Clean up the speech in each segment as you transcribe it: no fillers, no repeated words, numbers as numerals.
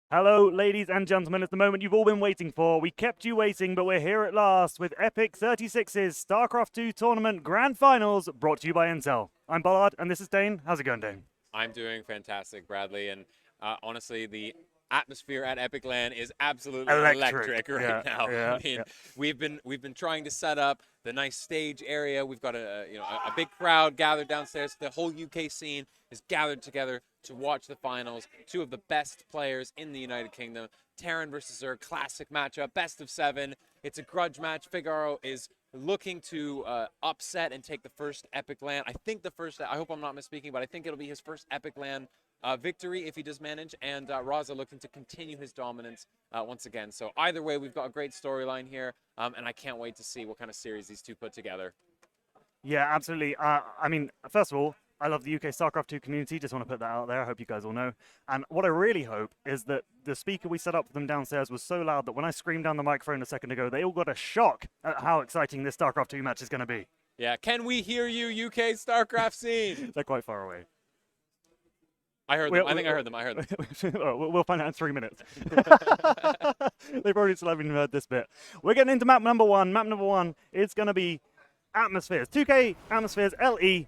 Hello, ladies and gentlemen. It's the moment you've all been waiting for. We kept you waiting, but we're here at last with EPIC36's Starcraft 2 Tournament Grand Finals, brought to you by Intel. I'm Ballard, and this is Dane. How's it going, Dane? I'm doing fantastic, Bradley, and honestly, the atmosphere at Epic Land is absolutely electric right Yeah, now. yeah, I mean, yeah. we've been trying to set up the nice stage area. We've got a big crowd gathered downstairs. The whole UK scene is gathered together to watch the finals. Two of the best players in the United Kingdom. Terran versus Zerg, classic matchup, best of 7. It's a grudge match. Figaro is looking to upset and take the first Epic Land. I hope I'm not misspeaking, but I think it'll be his first Epic Land victory if he does manage, and Raza looking to continue his dominance once again. So either way, we've got a great storyline here, and I can't wait to see what kind of series these two put together. Yeah, absolutely. I mean, first of all, I love the UK StarCraft 2 community. Just want to put that out there. I hope you guys all know. And what I really hope is that the speaker we set up for them downstairs was so loud that when I screamed down the microphone a second ago, they all got a shock at how exciting this StarCraft 2 match is going to be. Yeah, can we hear you, UK StarCraft scene? They're quite far away. I heard them. I think I heard them. I heard them. We'll find out in 3 minutes. They probably still haven't heard this bit. We're getting into map number 1. Map number 1 is going to be Atmospheres. 2K Atmospheres LE.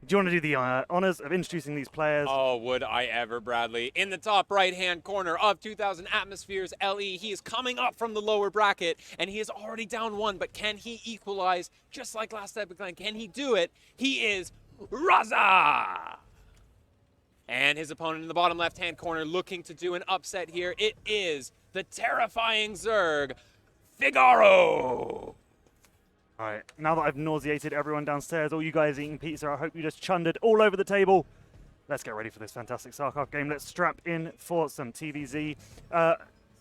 Do you want to do the honors of introducing these players? Oh, would I ever, Bradley. In the top right-hand corner of 2000 Atmospheres LE, he is coming up from the lower bracket, and he is already down 1, but can he equalize just like last Epic Land? Can he do it? He is Raza! And his opponent in the bottom left-hand corner looking to do an upset here. It is the terrifying Zerg, Figaro! All right, now that I've nauseated everyone downstairs, all you guys eating pizza, I hope you just chundered all over the table. Let's get ready for this fantastic Starcraft game. Let's strap in for some TVZ.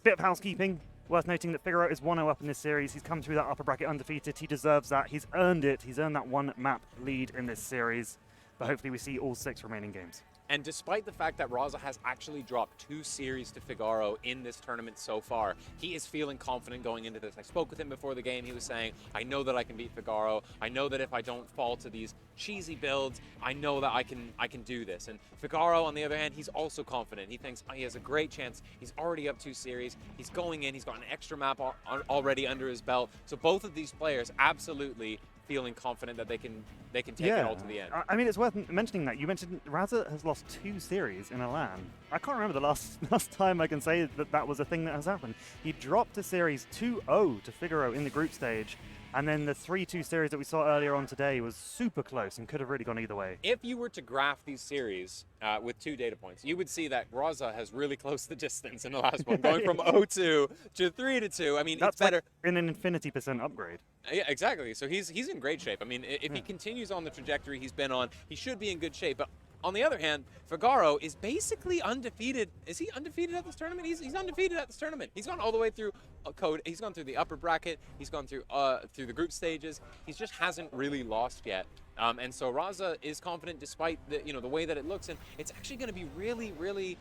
Bit of housekeeping. Worth noting that Figaro is 1-0 up in this series. He's come through that upper bracket undefeated. He deserves that. He's earned it. He's earned that 1 map lead in this series. But hopefully we see all 6 remaining games. And despite the fact that Raza has actually dropped 2 series to Figaro in this tournament so far, he is feeling confident going into this. I spoke with him before the game. He was saying, I know that I can beat Figaro. I know that if I don't fall to these cheesy builds, I know that I can do this. And Figaro, on the other hand, he's also confident. He thinks he has a great chance. He's already up 2 series. He's going in. He's got an extra map already under his belt. So both of these players absolutely feeling confident that they can take it all to the end. I mean, it's worth mentioning that. You mentioned Raza has lost 2 series in a LAN. I can't remember the last time I can say that was a thing that has happened. He dropped a series 2-0 to Figaro in the group stage, and then the 3-2 series that we saw earlier on today was super close and could have really gone either way. If you were to graph these series with 2 data points, you would see that Raza has really closed the distance in the last one, going from 0-2 to 3-2. I mean, That's it's better. Like in an infinity % upgrade. Yeah, exactly. So he's in great shape. I mean, if he continues on the trajectory he's been on, he should be in good shape. But on the other hand, Figaro is basically undefeated. Is he undefeated at this tournament? He's undefeated at this tournament. He's gone all the way through code. He's gone through the upper bracket. He's gone through the group stages. He just hasn't really lost yet. And so Raza is confident despite the way that it looks, and it's actually going to be really, really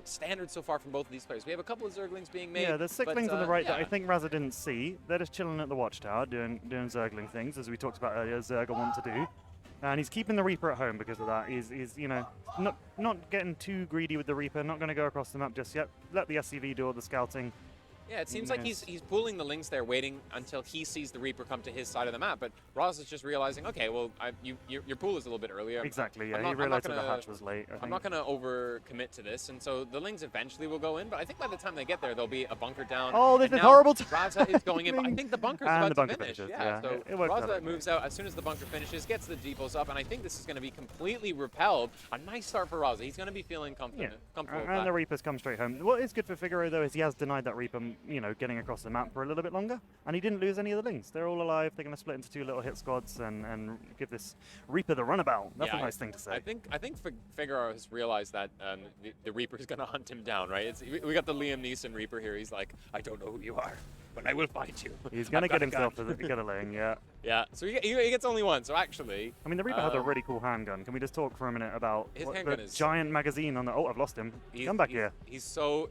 standard so far from both of these players. We have a couple of Zerglings being made. Yeah, there's 6 lings on the right that I think Raza didn't see. They're just chilling at the watchtower doing Zergling things, as we talked about earlier, Zerg want to do. And he's keeping the Reaper at home because of that. He's not getting too greedy with the Reaper, not going to go across the map just yet. Let the SCV do all the scouting. Yeah, it seems like he's pulling the links there, waiting until he sees the Reaper come to his side of the map. But Raza's just realizing, okay, well, your pool is a little bit earlier. Exactly, yeah. He realized that the hatch was late. I'm not going to over-commit to this, and so the lings eventually will go in. But I think by the time they get there, there'll be a bunker down. Oh, this is horrible. Raza is going in, but I think the bunker's about to finish. Finishes, yeah, so Raza moves out as soon as the bunker finishes, gets the depots up, and I think this is going to be completely repelled. A nice start for Raza. He's going to be feeling comfortable. And the Reapers come straight home. What is good for Figaro, though, is he has denied that Reaper, getting across the map for a little bit longer, and he didn't lose any of the links. They're all alive. They're going to split into 2 little hit squads and give this Reaper the runabout. That's a nice thing to say. I think Figaro has realized that the Reaper is going to hunt him down, right? We got the Liam Neeson Reaper here. He's like, I don't know who you are, but I will find you. He's going to get himself to get a ling, yeah. Yeah, so he gets only 1, so actually... I mean, the Reaper has a really cool handgun. Can we just talk for a minute about the is giant magazine on the... Oh, I've lost him. Come back here. It's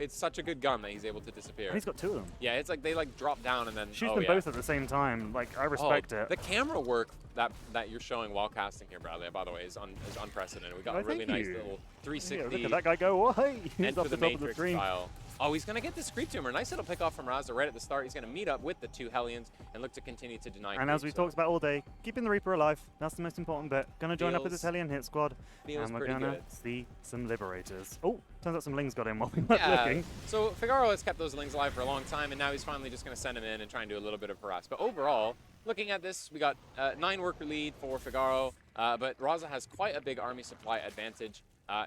such a good gun that he's able to disappear. And he's got 2 of them. Yeah, it's like they drop down and then... Shoot them both at the same time. Like, I respect it. The camera work that you're showing while casting here, Bradley, by the way, is unprecedented. We got a really nice little 360... Yeah, look at that guy go, whoa, hey! He's Enter off the the top of the Matrix screen. style. Oh, he's going to get this creep tumor. Nice little pick off from Raza right at the start. He's going to meet up with the 2 Hellions and look to continue to deny And creep, as we've talked about all day, keeping the Reaper alive. That's the most important bit. Gonna join up with this Feels- Hellion hit squad. feels And we're pretty gonna good. see some Liberators. Oh, turns out some Lings got in while we weren't looking. So Figaro has kept those Lings alive for a long time, and now he's finally just going to send them in and try and do a little bit of harass. But overall, looking at this, we got 9 worker lead for Figaro, but Raza has quite a big army supply advantage.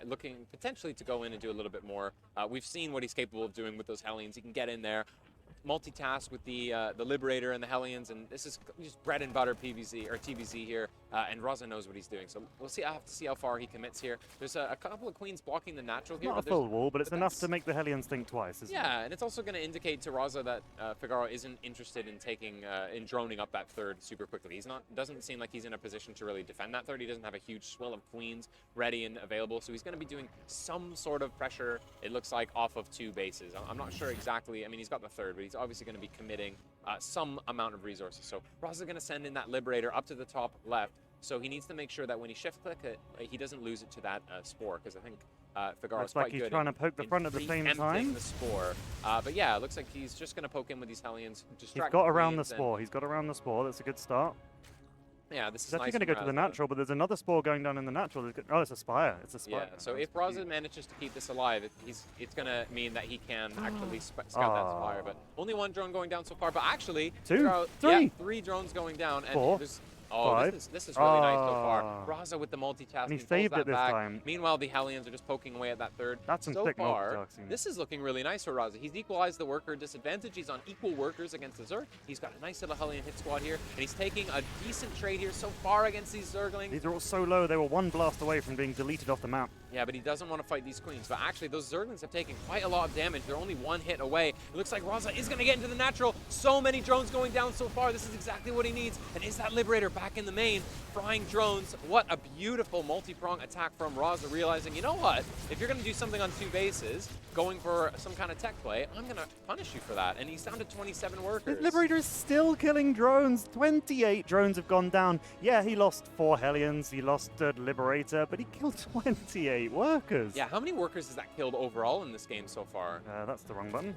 Looking potentially to go in and do a little bit more. We've seen what he's capable of doing with those Hellions. He can get in there, multitask with the Liberator and the Hellions, and this is just bread and butter PvZ or TvZ here. And Raza knows what he's doing, so we'll see. I have to see how far he commits here. There's a couple of queens blocking the natural here. Not a but there's- full wall, but it's but enough that's- to make the Hellions think twice, isn't it? Yeah, and it's also going to indicate to Raza that Figaro isn't interested in taking, in droning up that third super quickly. He's not, doesn't seem like he's in a position to really defend that third. He doesn't have a huge swill of queens ready and available, so he's going to be doing some sort of pressure, it looks like, off of 2 bases. I'm not sure exactly. I mean, he's got the third, but he's obviously going to be committing some amount of resources. So Raza's going to send in that Liberator up to the top left, so he needs to make sure that when he shift click it, he doesn't lose it to that Spore, because I think Figaro's Looks like quite he's good trying in- to poke the in front at the same preempting time. the Spore. But yeah, it looks like he's just going to poke in with these Hellions. He's Distract got around the queens and- Spore. He's got around the Spore. That's a good start. Yeah, this is He's actually nice going to go from to the Raza. natural, but there's another Spore going down in the natural. Oh, it's a Spire. It's a Spire. Yeah, so That's if Raza cute. manages to keep this alive, it's going to mean that he can actually scout that Spire. But only 1 drone going down so far. But actually, 2, Figaro- 3. yeah, 3 drones going down. And 4, there's, oh, 5. this is really nice so far. Ah. Raza with the multitasking. And he pulls saved that it this back. time. Meanwhile, the Hellions are just poking away at that third. That's some so sick far, multitasking. this is looking really nice for Raza. He's equalized the worker disadvantage. He's on equal workers against the Zerg. He's got a nice little Hellion hit squad here, and he's taking a decent trade here so far against these Zerglings. These are all so low. They were 1 blast away from being deleted off the map. Yeah, but he doesn't want to fight these queens. But actually, those Zerglings have taken quite a lot of damage. They're only 1 hit away. It looks like Raza is going to get into the natural. So many drones going down so far. This is exactly what he needs. And is that Liberator back in the main? Frying drones. What a beautiful multi-prong attack from Raza, realizing, you know what? If you're going to do something on 2 bases, going for some kind of tech play, I'm going to punish you for that. And he's down to 27 The workers. Liberator is still killing drones. 28 drones have gone down. Yeah, he lost 4 Hellions. He lost a Liberator, but he killed 28 workers. Yeah, how many workers has that killed overall in this game so far? That's the wrong button.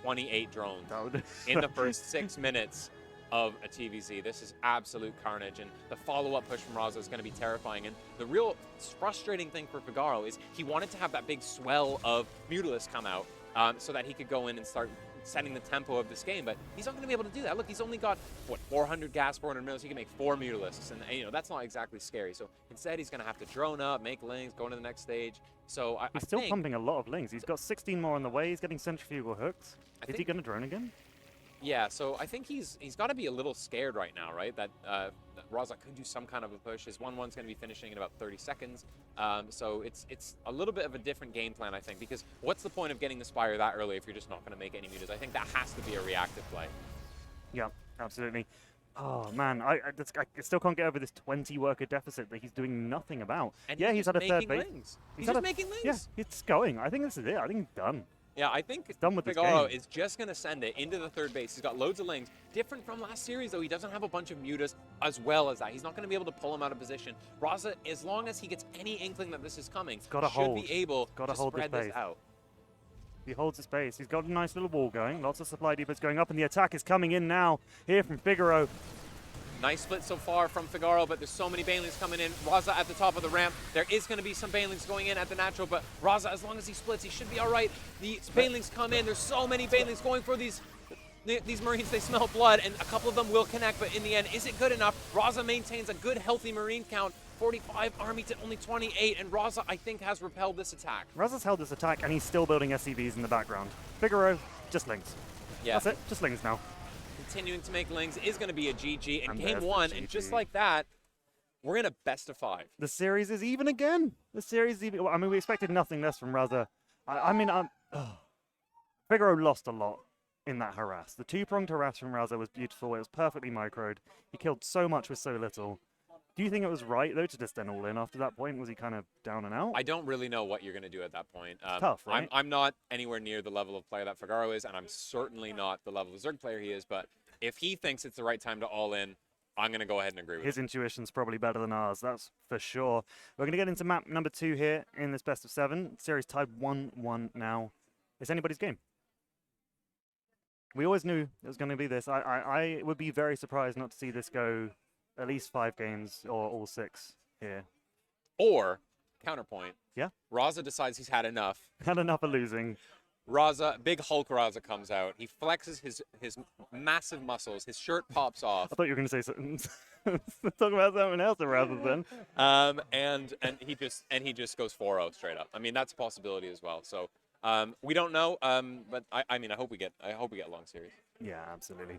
28 drones. That would- In the first 6 minutes of a TVZ. This is absolute carnage, and the follow-up push from Raza is going to be terrifying. And the real frustrating thing for Figaro is he wanted to have that big swell of Mutalisk come out so that he could go in and start setting the tempo of this game, but he's not going to be able to do that. Look, he's only got, what, 400 gas, 400 mils. He can make 4 Mutalisks, and you know that's not exactly scary. So instead, he's going to have to drone up, make Lings, go into the next stage. So I He's still think, pumping a lot of Lings. He's got 16 more on the way. He's getting centrifugal hooks. Is he think- going to drone again? Yeah, so I think he's got to be a little scared right now, right? That Raza could do some kind of a push. His 1-1's going to be finishing in about 30 seconds. So it's a little bit of a different game plan, I think, because what's the point of getting the Spire that early if you're just not going to make any mutas? I think that has to be a reactive play. Yeah, absolutely. Oh, man. I still can't get over this 20 worker deficit that he's doing nothing about. And Yeah, he's he's had a just third making base. Lings. He's He's had just a- making Lings. Yeah, it's going. I think this is it. I think he's done. Yeah, I think done with this Figaro game. is just going to send it into the third base. He's got loads of Lings. Different from last series, though, he doesn't have a bunch of mutas as well as that. He's not going to be able to pull him out of position. Raza, as long as he gets any inkling that this is coming, gotta should hold. be able Gotta to hold this spread this base. out. He holds his base. He's got a nice little wall going. Lots of supply depots going up, and the attack is coming in now here from Figaro. Nice split so far from Figaro, but there's so many Banelings coming in. Raza at the top of the ramp. There is going to be some Banelings going in at the natural, but Raza, as long as he splits, he should be all right. The Banelings come in. There's so many Banelings going for these Marines. They smell blood, and a couple of them will connect, but in the end, is it good enough? Raza maintains a good, healthy Marine count. 45 army to only 28, and Raza, I think, has repelled this attack. Raza's held this attack, and he's still building SCVs in the background. Figaro, just Lings. Yeah. That's it. Just Lings now. Continuing to make Lings is going to be a GG in And game there's the 1, and just GG. like that, we're in a best of 5. The series is even again. The series is even. Well, I mean, we expected nothing less from Raza. Figaro lost a lot in that harass. The 2-pronged harass from Raza was beautiful. It was perfectly microed. He killed so much with so little. Do you think it was right, though, to just then all in after that point? Was he kind of down and out? I don't really know what you're going to do at that point. Tough, right? I'm not anywhere near the level of player that Figaro is, and I'm certainly not the level of Zerg player he is, but if he thinks it's the right time to all in, I'm going to go ahead and agree with His him. intuition's probably better than ours, that's for sure. We're going to get into map number 2 here in this best of 7. Series tied 1-1 now. It's anybody's game. We always knew it was going to be this. I would be very surprised not to see this go at least 5 games or all 6 here. Or, counterpoint. Yeah? Raza decides he's had enough. Had enough of losing. Raza, big Hulk Raza comes out. He flexes his massive muscles. His shirt pops off. I thought you were going to say something. Talk about something else rather than. And he just goes 4-0 straight up. I mean, that's a possibility as well. So we don't know. But I mean, I hope we get a long series. Yeah, absolutely.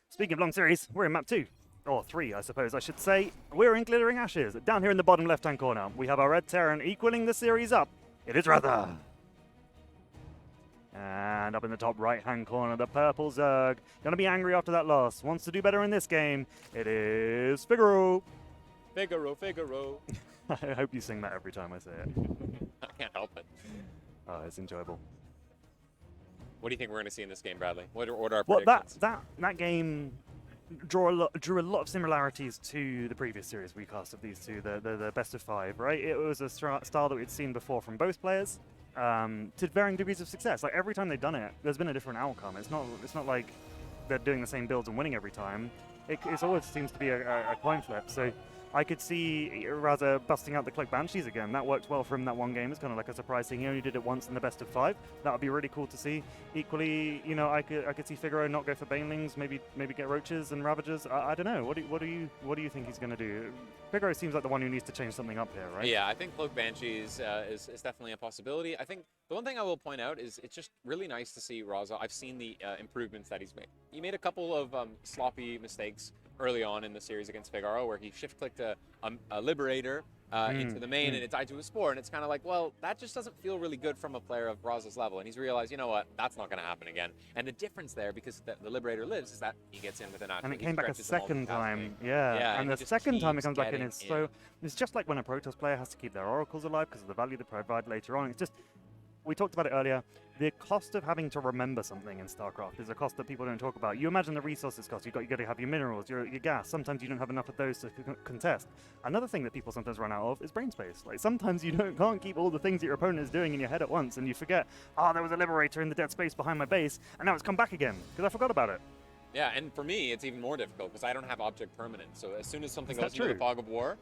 Speaking of long series, we're in map 2. Or 3, I suppose I should say. We're in Glittering Ashes. Down here in the bottom left-hand corner, we have our red Terran equaling the series up. It is Raza. And up in the top right-hand corner, the purple Zerg. Gonna be angry after that loss. Wants to do better in this game. It is Figaro. Figaro, Figaro. I hope you sing that every time I say it. I can't help it. Oh, it's enjoyable. What do you think we're going to see in this game, Bradley? What are our Well, predictions? that game drew a lot of similarities to the previous series we cast of these two, the best of 5, right? It was a style that we'd seen before from both players, to varying degrees of success. Like every time they've done it, there's been a different outcome. It's not like they're doing the same builds and winning every time. It always seems to be a coin flip. So I could see Raza busting out the Cloak Banshees again. That worked well for him that one game. It's kind of like a surprise thing. He only did it once in the best of 5. That would be really cool to see. Equally, you know, I could see Figaro not go for Banelings, maybe get Roaches and Ravagers. I don't know. What do you think he's going to do? Figaro seems like the one who needs to change something up here, right? Yeah, I think Cloak Banshees is definitely a possibility. I think the one thing I will point out is it's just really nice to see Raza. I've seen the improvements that he's made. He made a couple of sloppy mistakes early on in the series against Figaro, where he shift-clicked a Liberator into the main, and it died to a Spore, and it's kind of like, well, that just doesn't feel really good from a player of Raza's level, and he's realized, you know what, that's not going to happen again. And the difference there, because the Liberator lives, is that he gets in with an natural. And it came back a second time, yeah. And he the second time it comes back in, getting it's so, it's just like when a Protoss player has to keep their Oracles alive because of the value they provide later on. It's just, we talked about it earlier, the cost of having to remember something in Starcraft is a cost that people don't talk about. You imagine the resources cost. You got to have your minerals, your gas. Sometimes you don't have enough of those to contest. Another thing that people sometimes run out of is brain space. Like sometimes you can't keep all the things that your opponent is doing in your head at once, and you forget, there was a Liberator in the dead space behind my base, and now it's come back again because I forgot about it. Yeah, and for me, it's even more difficult because I don't have object permanence. So as soon as something goes into the fog of war,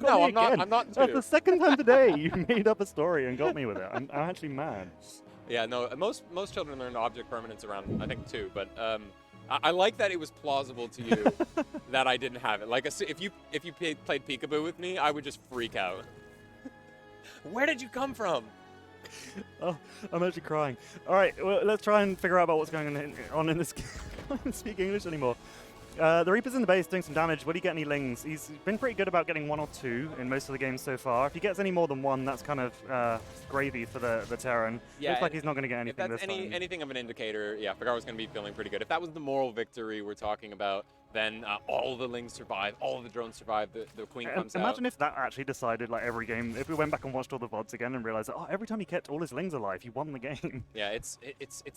no, I'm not. That's the second time today you made up a story and got me with it. I'm actually mad. Yeah, no. Most children learn object permanence around, I think, 2. But I like that it was plausible to you that I didn't have it. Like if you played peekaboo with me, I would just freak out. Where did you come from? Oh, I'm actually crying. All right, well, let's try and figure out about what's going on in this game. I can't speak English anymore. The Reaper's in the base doing some damage. Will he get any lings? He's been pretty good about getting 1 or 2 in most of the games so far. If he gets any more than 1, that's kind of gravy for the Terran. Yeah, looks like he's not going to get anything this time. If that's anything of an indicator, yeah, Figaro's going to be feeling pretty good. If that was the moral victory we're talking about, then all the lings survive, all the drones survive, the queen comes out. Imagine if that actually decided, like, every game, if we went back and watched all the VODs again and realized that, every time he kept all his lings alive, he won the game. Yeah, it's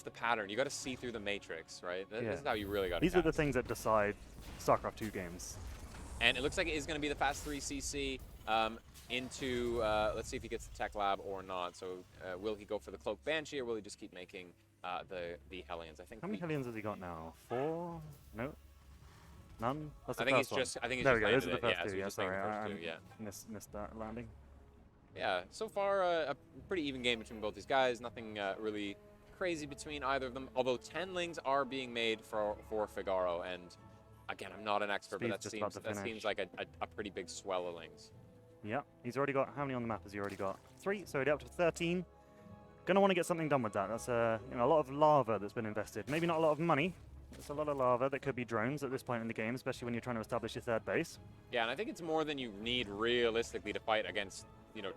the pattern. You got to see through the matrix, right? This is how you really got to These are the things that decide Starcraft 2 games. And it looks like it is going to be the Fast 3 CC into, let's see if he gets the Tech Lab or not. So will he go for the Cloak Banshee or will he just keep making the Hellions? I think. How many Hellions has he got now? 4? No? None? That's the I think first he's just. I think he's there just we go. Those are the landed first 2. Yeah, Yeah, sorry, yeah. Missed that landing. Yeah, so far a pretty even game between both these guys. Nothing really crazy between either of them. Although 10 lings are being made for Figaro, and again, I'm not an expert, but that seems like a pretty big swell of lings. Yeah, he's already got, how many on the map has he already got? 3, so he's up to 13. Gonna want to get something done with that. That's a lot of lava that's been invested. Maybe not a lot of money. It's a lot of lava that could be drones at this point in the game, especially when you're trying to establish your 3rd base. Yeah, and I think it's more than you need realistically to fight against,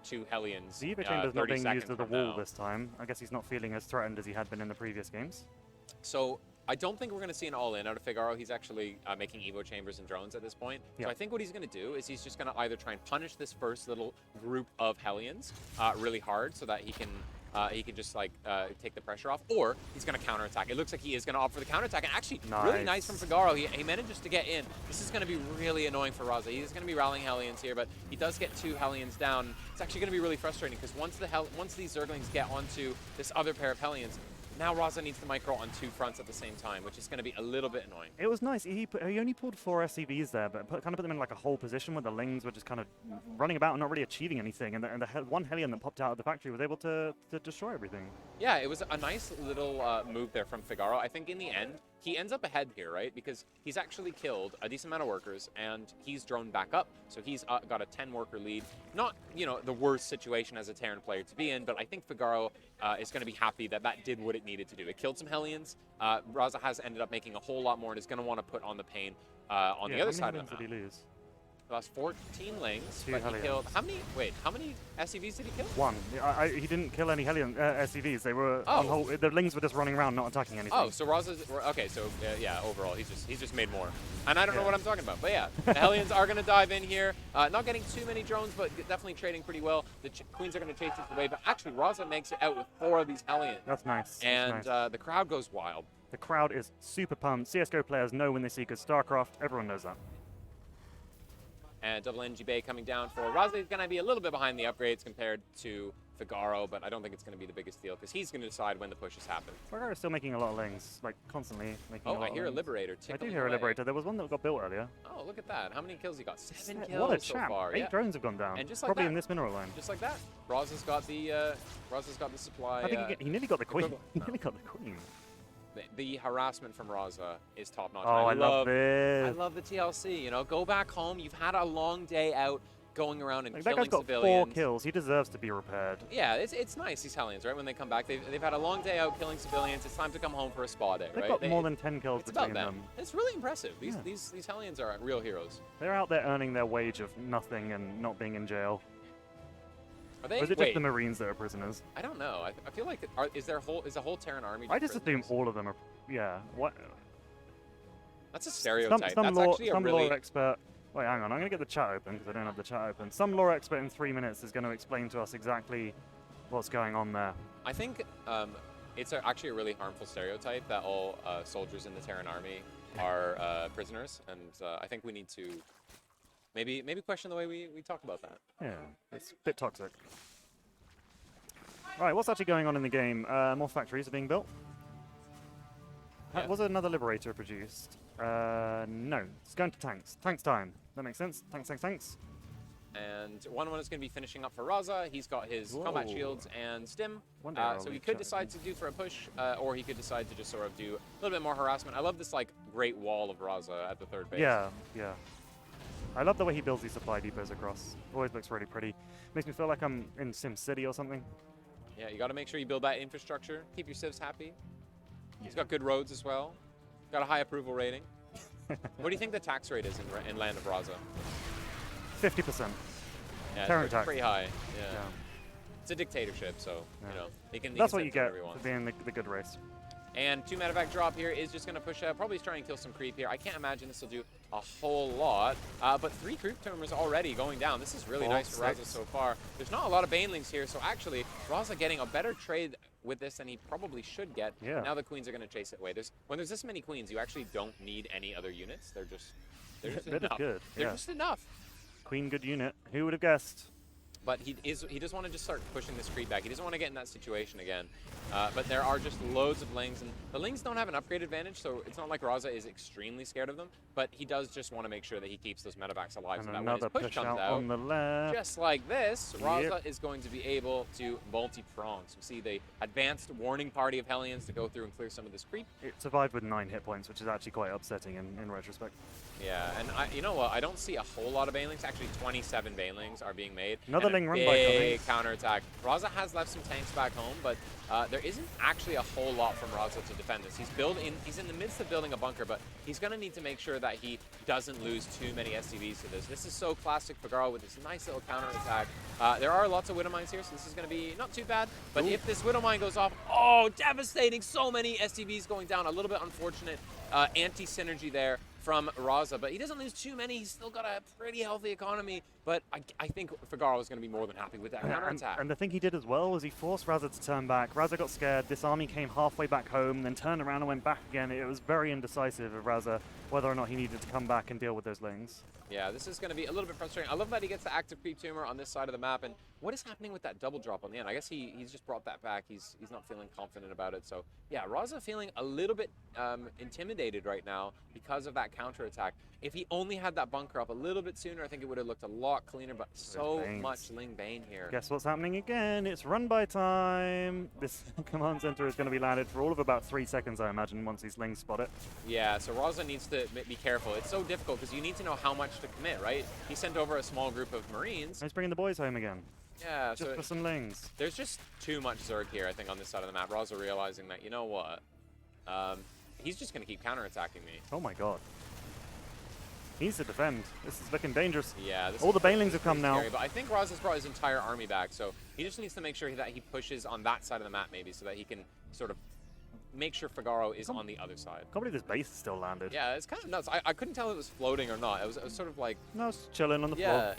2 Hellions. The Eva Chamber's not being used as a wall this time. I guess he's not feeling as threatened as he had been in the previous games. So I don't think we're going to see an all-in out of Figaro. He's actually making Evo Chambers and drones at this point. Yep. So I think what he's going to do is he's just going to either try and punish this first little group of Hellions really hard so that he can he can just like take the pressure off, or he's going to counterattack. It looks like he is going to opt for the counterattack, and actually really nice from Figaro. He manages to get in. This is going to be really annoying for Raza. He's going to be rallying Hellions here, but he does get 2 Hellions down. It's actually going to be really frustrating because once these Zerglings get onto this other pair of Hellions, now Raza needs to micro on 2 fronts at the same time, which is going to be a little bit annoying. It was nice. He only pulled 4 SCVs there, but kind of put them in like a whole position where the Lings were just kind of running about and not really achieving anything. And the one Hellion that popped out of the factory was able to destroy everything. Yeah, it was a nice little move there from Figaro. I think in the end, he ends up ahead here, right? Because he's actually killed a decent amount of workers, and he's droned back up. So he's got a 10-worker lead. Not, you know, the worst situation as a Terran player to be in, but I think Figaro is going to be happy that that did what it needed to do. It killed some Hellions. Raza has ended up making a whole lot more and is going to want to put on the pain on the other side of the map. Did he lose? Lost 14 Lings, 2 but he Hellions. killed... How many SCVs did he kill? 1. He didn't kill any Hellion SCVs. They were on hold. The Lings were just running around, not attacking anything. Oh, so Raza's... Okay, so yeah, overall, he's just made more. And I don't know what I'm talking about, but yeah. The Hellions are going to dive in here. Not getting too many drones, but definitely trading pretty well. The Queens are going to chase it away, but actually Raza makes it out with 4 of these Hellions. That's nice. And That's nice. the crowd goes wild. The crowd is super pumped. CSGO players know when they see good Starcraft. Everyone knows that. And double NG Bay coming down for Raza. He's going to be a little bit behind the upgrades compared to Figaro, but I don't think it's going to be the biggest deal because he's going to decide when the pushes happen. Figaro is still making a lot of Lings, like constantly making a lot I of hear a Lings. Liberator I do tickling hear a away. Liberator. There was one that got built earlier. Oh, look at that. How many kills he got? 7 What kills a so champ. far. 8 drones have gone down. And just like Probably that. in this mineral line. Just like that. Raza's got the supply. I think he nearly got the queen. equivalent. He nearly got the queen. The harassment from Raza is top notch. Oh, I love I this. love the TLC. You know, go back home. You've had a long day out going around and Like, that killing guy's got civilians. 4 kills. He deserves to be repaired. Yeah, it's nice, these Hellions, right? When they come back, they've had a long day out killing civilians. It's time to come home for a spa day, They've right? got more than 10 kills It's about between them. them. It's really impressive. These Yeah. these Hellions are real heroes. They're out there earning their wage of nothing and not being in jail. Are they? Or is it Wait, just the Marines that are prisoners? I don't know. I feel like is the whole Terran army? I just assume prisoners? all of them are. Yeah. What? That's a stereotype. That's lore, actually a some really. lore expert. Wait, hang on. I'm going to get the chat open because I don't have the chat open. Some lore expert in 3 minutes is going to explain to us exactly what's going on there. I think it's actually a really harmful stereotype that all soldiers in the Terran army are prisoners, and I think we need to maybe question the way we talk about that. Yeah, it's a bit toxic. Right, what's actually going on in the game? More factories are being built. Yeah. Was another Liberator produced? No. It's going to tanks. Tanks time. That makes sense. Tanks. And 1-1 is going to be finishing up for Raza. He's got his combat Whoa. shields and stim. One day I'll So he reach could out decide to do for a push, or he could decide to just sort of do a little bit more harassment. I love this like great wall of Raza at the third base. Yeah. I love the way he builds these supply depots across. Always looks really pretty. Makes me feel like I'm in Sim City or something. Yeah, you got to make sure you build that infrastructure. Keep your civs happy. He's got good roads as well. Got a high approval rating. What do you think the tax rate is in Land of Raza? 50%. Yeah, Terran it's tax. pretty high. Yeah. Yeah. It's a dictatorship, so Yeah. you know he can. That's he what can you set get whatever he for wants. being the good race. And 2 medevac drop here is just going to push out. Probably try and kill some creep here. I can't imagine this will do a whole lot. But 3 creep tumors already going down. This is really nice for Raza so far. There's not a lot of banelings here, so actually Raza getting a better trade with this than he probably should get. Yeah. Now the queens are going to chase it away. When there's this many queens, you actually don't need any other units. They're just They're enough. good. They're Yeah. just enough. Queen good unit. Who would have guessed? But he does want to just start pushing this creep back. He doesn't want to get in that situation again. But there are just loads of Lings, and the Lings don't have an upgrade advantage, so it's not like Raza is extremely scared of them, but he does just want to make sure that he keeps those medevacs alive And so that when his another push push comes out out, on the left. just like this, Raza Yep. is going to be able to multi-prong. So we see the advanced warning party of Hellions to go through and clear some of this creep. It survived with 9 hit points, which is actually quite upsetting in retrospect. Yeah, and you know what? I don't see a whole lot of banelings. Actually, 27 banelings are being made. Another and a Ling run by big counterattack. Raza has left some tanks back home, but there isn't actually a whole lot from Raza to defend this. He's in the midst of building a bunker, but he's going to need to make sure that he doesn't lose too many SCVs to this. This is so classic Figaro with this nice little counterattack. There are lots of Widow Mines here, so this is going to be not too bad. But if this Widow Mine goes off, oh, devastating! So many SCVs going down. A little bit unfortunate anti-synergy there from Raza, but he doesn't lose too many. He's still got a pretty healthy economy. But I think Figaro is going to be more than happy with that counterattack. And the thing he did as well was he forced Raza to turn back. Raza got scared. This army came halfway back home, then turned around and went back again. It was very indecisive of Raza whether or not he needed to come back and deal with those lings. Yeah, this is going to be a little bit frustrating. I love that he gets the active creep tumor on this side of the map. And what is happening with that double drop on the end? I guess he's just brought that back. He's not feeling confident about it. So yeah, Raza feeling a little bit intimidated right now because of that counterattack. If he only had that bunker up a little bit sooner, I think it would have looked a lot cleaner. But so much Ling Bane here. Guess what's happening again? It's run by time. This command center is going to be landed for all of about 3 seconds, I imagine, once these lings spot it. Yeah, so Raza needs to be careful. It's so difficult because you need to know how much to commit, right? He sent over a small group of Marines. He's bringing the boys home again. Yeah, just so for some lings. There's just too much Zerg here, I think, on this side of the map. Raza realizing that, you know what? He's just going to keep counterattacking me. Oh my god. He needs to defend. This is looking dangerous. Yeah, all the banelings have come now. Scary, but I think Raza's brought his entire army back, so he just needs to make sure that he pushes on that side of the map maybe so that he can sort of make sure Figaro is on the other side. Can't believe this base is still landed. Yeah, it's kind of nuts. I couldn't tell if it was floating or not. It was sort of like... No, it's chilling on the floor. Yeah,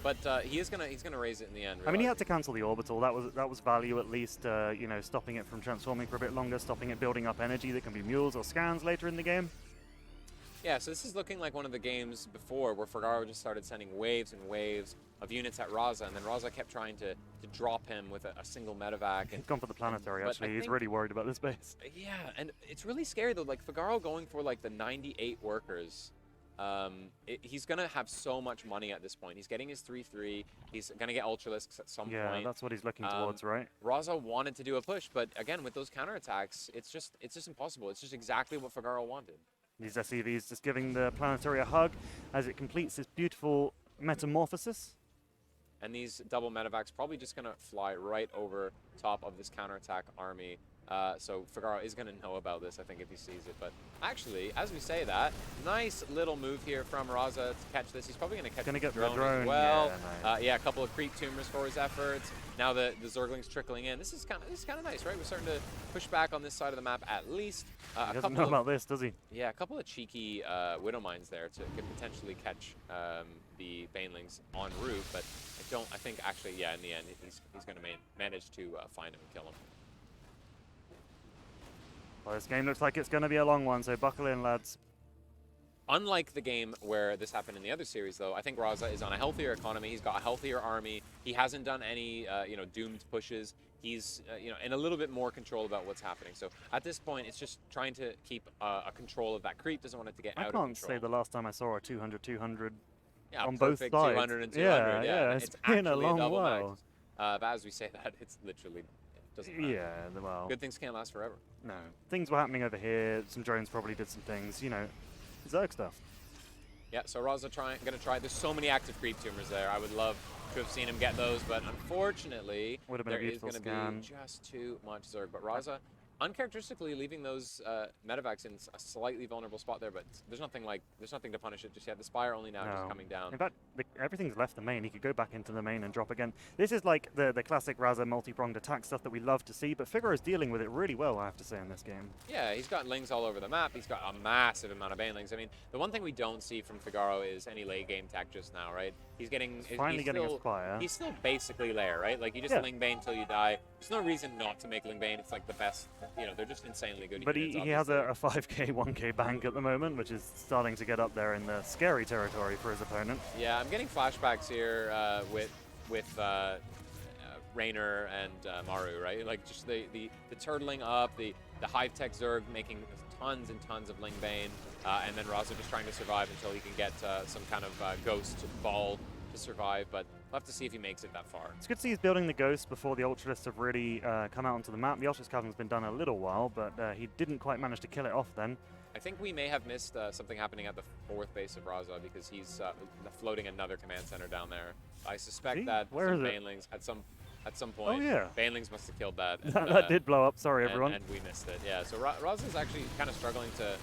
but he's gonna raise it in the end. I mean, he had to cancel the orbital. That was value at least. You know, stopping it from transforming for a bit longer, stopping it building up energy that can be mules or scans later in the game. Yeah, so this is looking like one of the games before where Figaro just started sending waves and waves of units at Raza, and then Raza kept trying to drop him with a single medevac. He's gone for the planetary, actually. He's really worried about this base. Yeah, and it's really scary, though. Like, Figaro going for, like, the 98 workers. He's going to have so much money at this point. He's getting his 3-3. He's going to get Ultralisks at some point. Yeah, that's what he's looking towards, right? Raza wanted to do a push, but, again, with those counterattacks, it's just impossible. It's just exactly what Figaro wanted. These SCVs just giving the planetary a hug as it completes this beautiful metamorphosis. And these double medevacs probably just going to fly right over top of this counterattack army. So Figaro is going to know about this, I think, if he sees it. But actually, as we say that, nice little move here from Raza to catch this. He's probably going to catch the drone as well. Yeah, nice. Yeah, a couple of creep tumors for his efforts. Now the Zerglings trickling in. This is kind of nice, right? We're starting to push back on this side of the map at least. He doesn't know about this, does he? Yeah, a couple of cheeky Widow Mines there to potentially catch the Banelings en route, but I think actually, yeah, in the end, he's going to manage to find him and kill him. Well, this game looks like it's going to be a long one, so buckle in, lads. Unlike the game where this happened in the other series, though, I think Raza is on a healthier economy. He's got a healthier army. He hasn't done any, doomed pushes. He's, in a little bit more control about what's happening. So at this point, it's just trying to keep a control of that creep. Doesn't want it to get out of control. I can't say the last time I saw a 200-200 yeah, on both sides. 200 and 200. Yeah, it's been a long while. But as we say that, it's literally doesn't matter. Yeah, well. Good things can't last forever. No. Things were happening over here. Some drones probably did some things, Zerg stuff. Yeah, so Raza going to try. There's so many active creep tumors there. I would love to have seen him get those, but unfortunately, there is going to be just too much Zerg. But Raza, uncharacteristically leaving those medevacs in a slightly vulnerable spot there, but there's nothing to punish it just yet. The Spire only now just coming down. In fact, everything's left the main. He could go back into the main and drop again. This is like the classic Raza multi-pronged attack stuff that we love to see, but Figaro's dealing with it really well, I have to say, in this game. Yeah, he's got lings all over the map. He's got a massive amount of banelings. I mean, the one thing we don't see from Figaro is any late game tech just now, right? He's finally getting a Spire. He's still basically lair, right? Like, you just ling bane until you die. There's no reason not to make ling bane. It's like the best, they're just insanely good. But he has a 5k, 1k bank at the moment, which is starting to get up there in the scary territory for his opponent. Yeah, I'm getting flashbacks here with Raynor and Maru, right? Like, just the turtling up, the hive tech Zerg making tons and tons of ling bane, and then Raza just trying to survive until he can get some kind of ghost ball to survive, but we'll have to see if he makes it that far. It's good to see he's building the Ghost before the Ultralists have really come out onto the map. The Ultralist Cavern's been done a little while, but he didn't quite manage to kill it off then. I think we may have missed something happening at the 4th base of Raza because he's floating another command center down there. I suspect that some Banelings at some point, Banelings must have killed that. And, that did blow up, sorry everyone. And we missed it, yeah. So Raza's actually kind of struggling to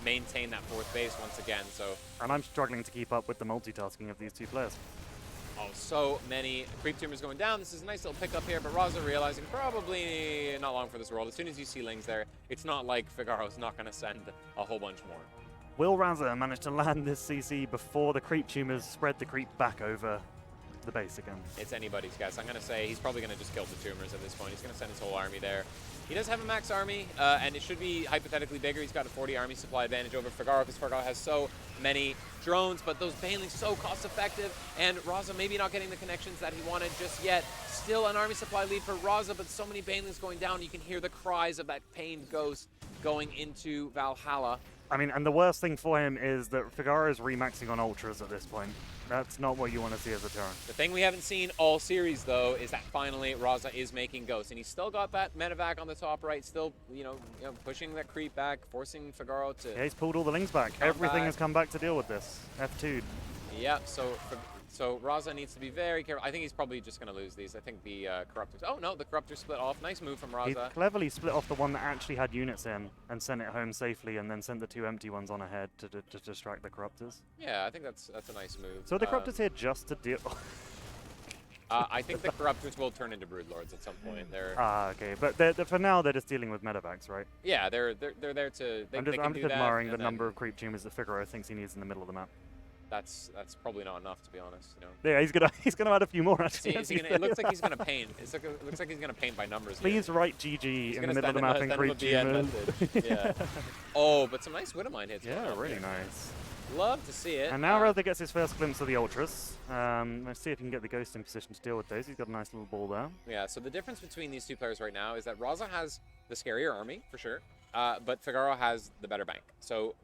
maintain that 4th base once again. And I'm struggling to keep up with the multitasking of these two players. Oh, so many creep tumors going down. This is a nice little pickup here, but Raza realizing probably not long for this world. As soon as you see lings there, it's not like Figaro's not going to send a whole bunch more. Will Raza manage to land this CC before the creep tumors spread the creep back over the base again? It's anybody's guess. I'm going to say he's probably going to just kill the tumors at this point. He's going to send his whole army there. He does have a max army, and it should be hypothetically bigger. He's got a 40 army supply advantage over Figaro because Figaro has so many drones, but those banelings so cost effective, and Raza maybe not getting the connections that he wanted just yet. Still an army supply lead for Raza, but so many banelings going down. You can hear the cries of that pained ghost going into Valhalla. I mean, and the worst thing for him is that Figaro is remaxing on ultras at this point. That's not what you want to see as a Terran. The thing we haven't seen all series, though, is that finally Raza is making ghosts, and he's still got that medevac on the top right, still, you know pushing that creep back, forcing Figaro to... Yeah, he's pulled all the lings back. Everything has come back to deal with this. F2'd. Yeah, so Raza needs to be very careful. I think he's probably just going to lose these. I think the Corruptors... Oh, no, the Corruptors split off. Nice move from Raza. He cleverly split off the one that actually had units in and sent it home safely, and then sent the 2 empty ones on ahead to distract the Corruptors. Yeah, I think that's a nice move. So the Corruptors here just to deal... I think the Corruptors will turn into Broodlords at some point. They're okay, but for now they're just dealing with medevacs, right? Yeah, they're there to... I'm just admiring the number of creep tumors that Figaro thinks he needs in the middle of the map. That's probably not enough, to be honest. Yeah, he's gonna add a few more. Actually, it looks like he's gonna paint. It looks like he's gonna paint by numbers. Please write GG in the middle of the map and creep tumors. Yeah. Oh, but some nice Widowmine hits. Yeah, really nice. Love to see it. And now Raza gets his first glimpse of the ultras. Let's see if he can get the ghost in position to deal with those. He's got a nice little ball there. Yeah. So the difference between these two players right now is that Raza has the scarier army for sure, but Figaro has the better bank. So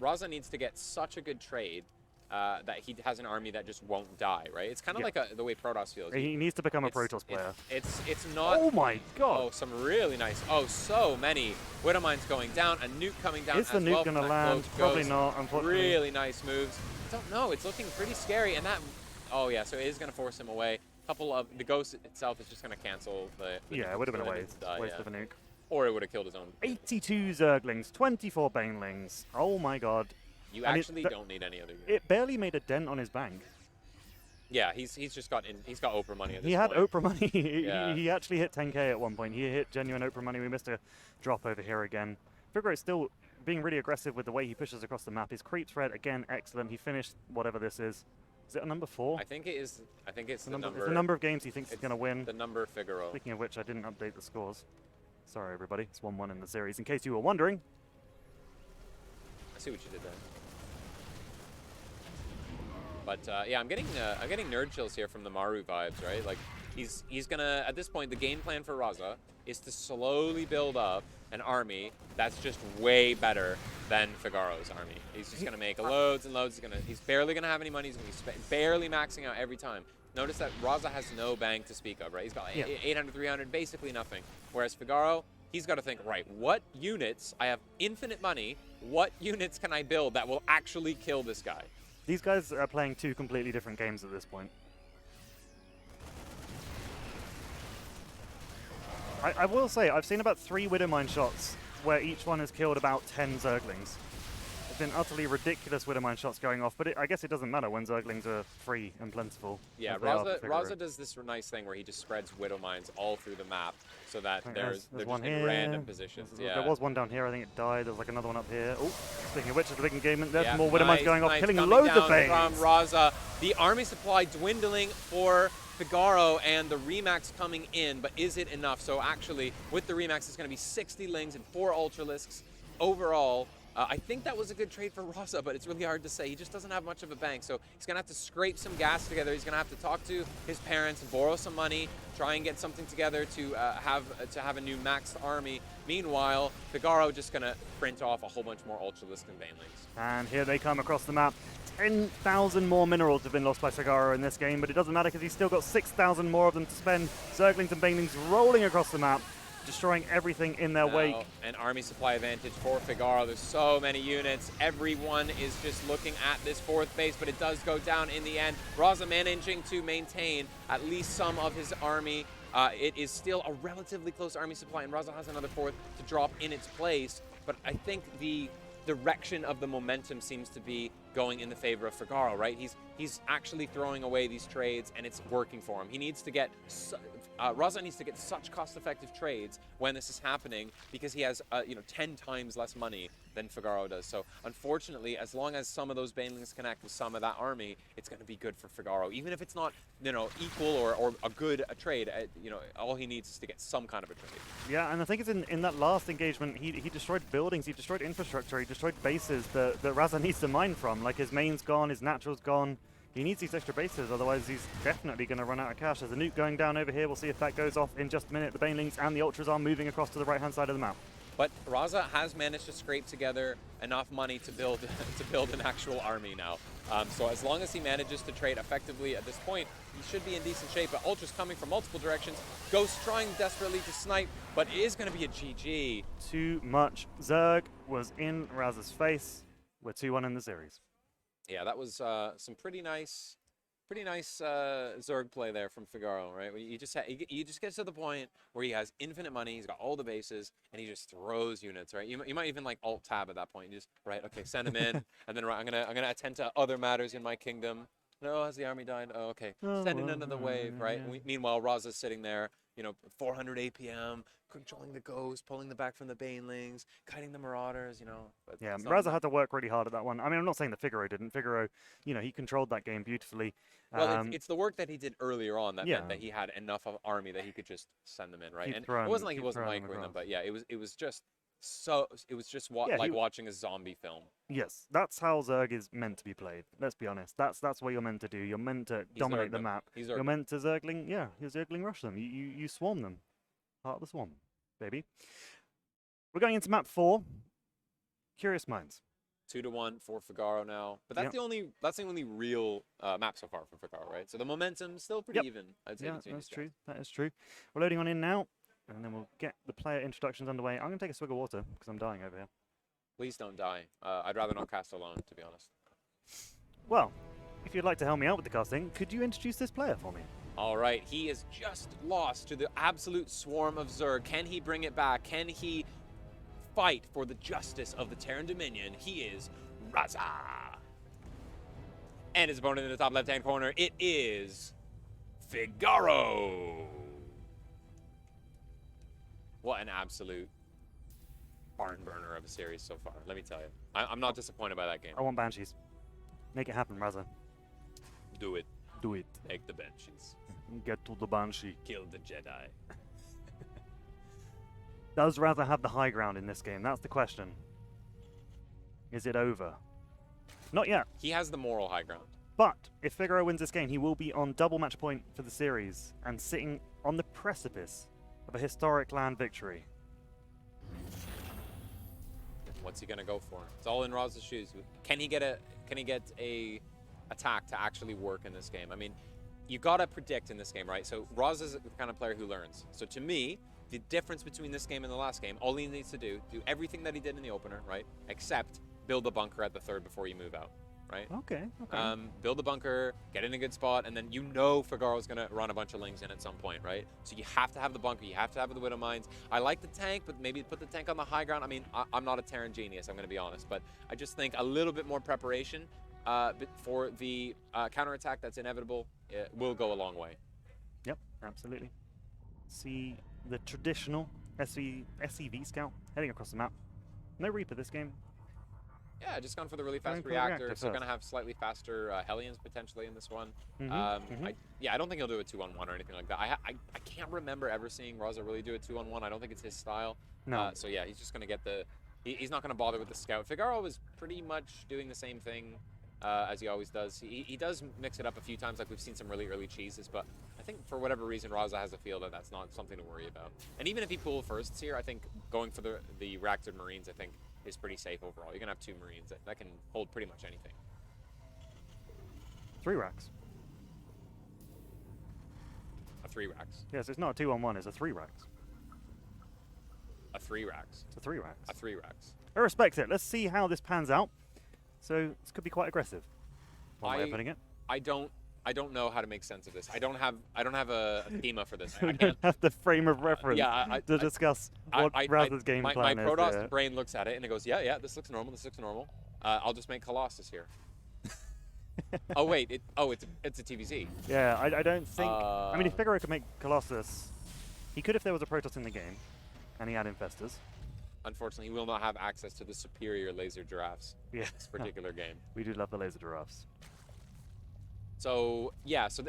Raza needs to get such a good trade. That he has an army that just won't die, right? It's kind of like the way Protoss feels. He needs to become a Protoss player. It's not... Oh my god! Oh, some really nice... Oh, so many Widowmines going down, a nuke coming down Is the nuke going to land? Probably not, unfortunately. Really nice moves. I don't know, it's looking pretty scary, and that... Oh yeah, so it is going to force him away. A couple of... The ghost itself is just going to cancel the... Yeah, it would have been a waste of a nuke. Or it would have killed his own... 82 Zerglings, 24 Banelings. Oh my god. You actually don't need any other. It barely made a dent on his bank. Yeah, he's just got Oprah money at this point. He had Oprah money. He actually hit 10k at one point. He hit genuine Oprah money. We missed a drop over here again. Figaro is still being really aggressive with the way he pushes across the map. His creep thread again excellent. He finished whatever this is. Is it a number 4? I think it is. I think it's the number. It's the number of games he thinks he's going to win. The number Figaro. Speaking of which, I didn't update the scores. Sorry, everybody. It's 1-1 in the series. In case you were wondering. I see what you did there. But yeah, I'm getting nerd chills here from the Maru vibes, right? Like he's gonna, at this point, the game plan for Raza is to slowly build up an army that's just way better than Figaro's army. He's just gonna make loads and loads. He's barely gonna have any money. He's gonna be barely maxing out every time. Notice that Raza has no bank to speak of, right? He's got 800, 300, basically nothing. Whereas Figaro, he's got to think, right, what units, I have infinite money, what units can I build that will actually kill this guy? These guys are playing 2 completely different games at this point. I will say, I've seen about 3 Widowmine shots where each one has killed about 10 Zerglings. It's been utterly ridiculous Widowmine shots going off, but I guess it doesn't matter when Zerglings are free and plentiful. Yeah, Raza does this nice thing where he just spreads Widowmines all through the map so that they're just in random positions. There was one down here, I think it died. There's like another one up here. Oh, speaking of which, there's a big engagement. There's more Widowmines going off, killing loads of things. From Raza, the army supply dwindling for Figaro and the Remax coming in, but is it enough? So actually, with the Remax, it's going to be 60 Lings and 4 Ultralisks overall. I think that was a good trade for Raza, but it's really hard to say. He just doesn't have much of a bank, so he's going to have to scrape some gas together. He's going to have to talk to his parents, borrow some money, try and get something together to have a new maxed army. Meanwhile, Figaro just going to print off a whole bunch more Ultralisks and Banelings. And here they come across the map. 10,000 more minerals have been lost by Figaro in this game, but it doesn't matter because he's still got 6,000 more of them to spend. Zerglings and Banelings rolling across the map, destroying everything in their wake. An army supply advantage for Figaro. There's so many units. Everyone is just looking at this 4th base, but it does go down in the end. Raza managing to maintain at least some of his army. It is still a relatively close army supply, and Raza has another 4th to drop in its place. But I think the direction of the momentum seems to be going in the favor of Figaro, right? He's actually throwing away these trades, and it's working for him. He needs to get Raza needs to get such cost-effective trades when this is happening because he has 10 times less money than Figaro does. So unfortunately, as long as some of those banelings connect with some of that army, it's going to be good for Figaro. Even if it's not, you know, equal or a good trade, you know, all he needs is to get some kind of a trade. Yeah, and I think it's in that last engagement, he destroyed buildings, he destroyed infrastructure, he destroyed bases that Raza needs to mine from. Like, his main's gone, his natural's gone. He needs these extra bases, otherwise he's definitely going to run out of cash. There's a nuke going down over here. We'll see if that goes off in just a minute. The banelings and the ultras are moving across to the right-hand side of the map. But Raza has managed to scrape together enough money to build an actual army now. So as long as he manages to trade effectively at this point, he should be in decent shape. But ultras coming from multiple directions. Ghost trying desperately to snipe, but it is going to be a GG. Too much. Zerg was in Raza's face. We're 2-1 in the series. Yeah, that was some pretty nice Zerg play there from Figaro, right? You just get to the point where he has infinite money, he's got all the bases, and he just throws units, right? You might even like alt tab at that point. You just okay, send him in, and then I'm gonna attend to other matters in my kingdom. No, has the army died? Oh, okay, send in another wave, right? Meanwhile, Raza's sitting there, you know, 400 APM, controlling the ghost, pulling the back from the banelings, kiting the marauders, you know. But yeah, Raza had to work really hard at that one. I mean, I'm not saying that Figaro didn't. Figaro, you know, he controlled that game beautifully. Well, it's the work that he did earlier on that meant that he had enough of army that he could just send them in, right? And it wasn't like he wasn't microing them, but yeah, it was just like watching a zombie film. Yes, that's how Zerg is meant to be played. Let's be honest. That's what you're meant to do. You're meant to dominate the map. You're meant to Zergling, you Zergling rush them. You swarm them. Part of the swarm, baby. We're going into map 4. Curious Minds. 2-1 for Figaro now, but that's the only real map so far for Figaro, right? So the momentum's still pretty even, I'd say. Yeah, that's true. That is true. We're loading on in now, and then we'll get the player introductions underway. I'm going to take a swig of water because I'm dying over here. Please don't die. I'd rather not cast alone, to be honest. Well, if you'd like to help me out with the casting, could you introduce this player for me? All right, he is just lost to the absolute swarm of Zerg. Can he bring it back? Can he fight for the justice of the Terran Dominion? He is Raza. And his opponent in the top left-hand corner, it is Figaro. What an absolute barn burner of a series so far, let me tell you. I'm not disappointed by that game. I want Banshees. Make it happen, Raza. Do it. Do it. Take the Banshees. Get to the Banshee. Kill the Jedi. Does Raza have the high ground in this game? That's the question. Is it over? Not yet. He has the moral high ground. But if Figaro wins this game, he will be on double match point for the series and sitting on the precipice of a historic land victory. What's he gonna go for? It's all in Raza's shoes. Can he get a attack to actually work in this game? I mean, you gotta predict in this game, right? So Raza's the kind of player who learns. So to me, the difference between this game and the last game, all he needs to do everything that he did in the opener, right? Except build a bunker at the third before you move out, right? Okay. Build a bunker, get in a good spot, and then you know Figaro's going to run a bunch of lings in at some point, right? So you have to have the bunker, you have to have the Widow Mines. I like the tank, but maybe put the tank on the high ground. I mean, I'm not a Terran genius, I'm going to be honest, but I just think a little bit more preparation for the counterattack that's inevitable will go a long way. Yep, absolutely. See the traditional SCV scout heading across the map. No Reaper this game. Yeah, just gone for the really fast reactor, so going to have slightly faster Hellions potentially in this one. I don't think he'll do a 2-on-1 or anything like that. I can't remember ever seeing Raza really do a 2-on-1. I don't think it's his style. No. So yeah, he's just going to get the... He's not going to bother with the scout. Figaro was pretty much doing the same thing as he always does. He does mix it up a few times, like we've seen some really early cheeses, but I think for whatever reason, Raza has a feel that that's not something to worry about. And even if he pull firsts here, I think going for the reactor Marines, I think, is pretty safe overall. You're going to have 2 Marines that can hold pretty much anything. 3 racks. A 3 racks. Yes, it's not a 2-on-1, it's a 3 racks. A 3 racks. It's a 3 racks. A 3 racks. I respect it. Let's see how this pans out. So this could be quite aggressive. One way of putting it. I don't know how to make sense of this. I don't have a schema for this. I don't have the frame of reference to discuss what Raza's game plan is. My Protoss brain looks at it and it goes, yeah, this looks normal. This looks normal. I'll just make Colossus here. Oh wait, it's a TVZ. Yeah, I don't think. I mean, if Figaro could make Colossus, he could if there was a Protoss in the game, and he had Infestors. unfortunately, he will not have access to the superior laser giraffes in Yeah. this particular game. We do love the laser giraffes. So yeah, so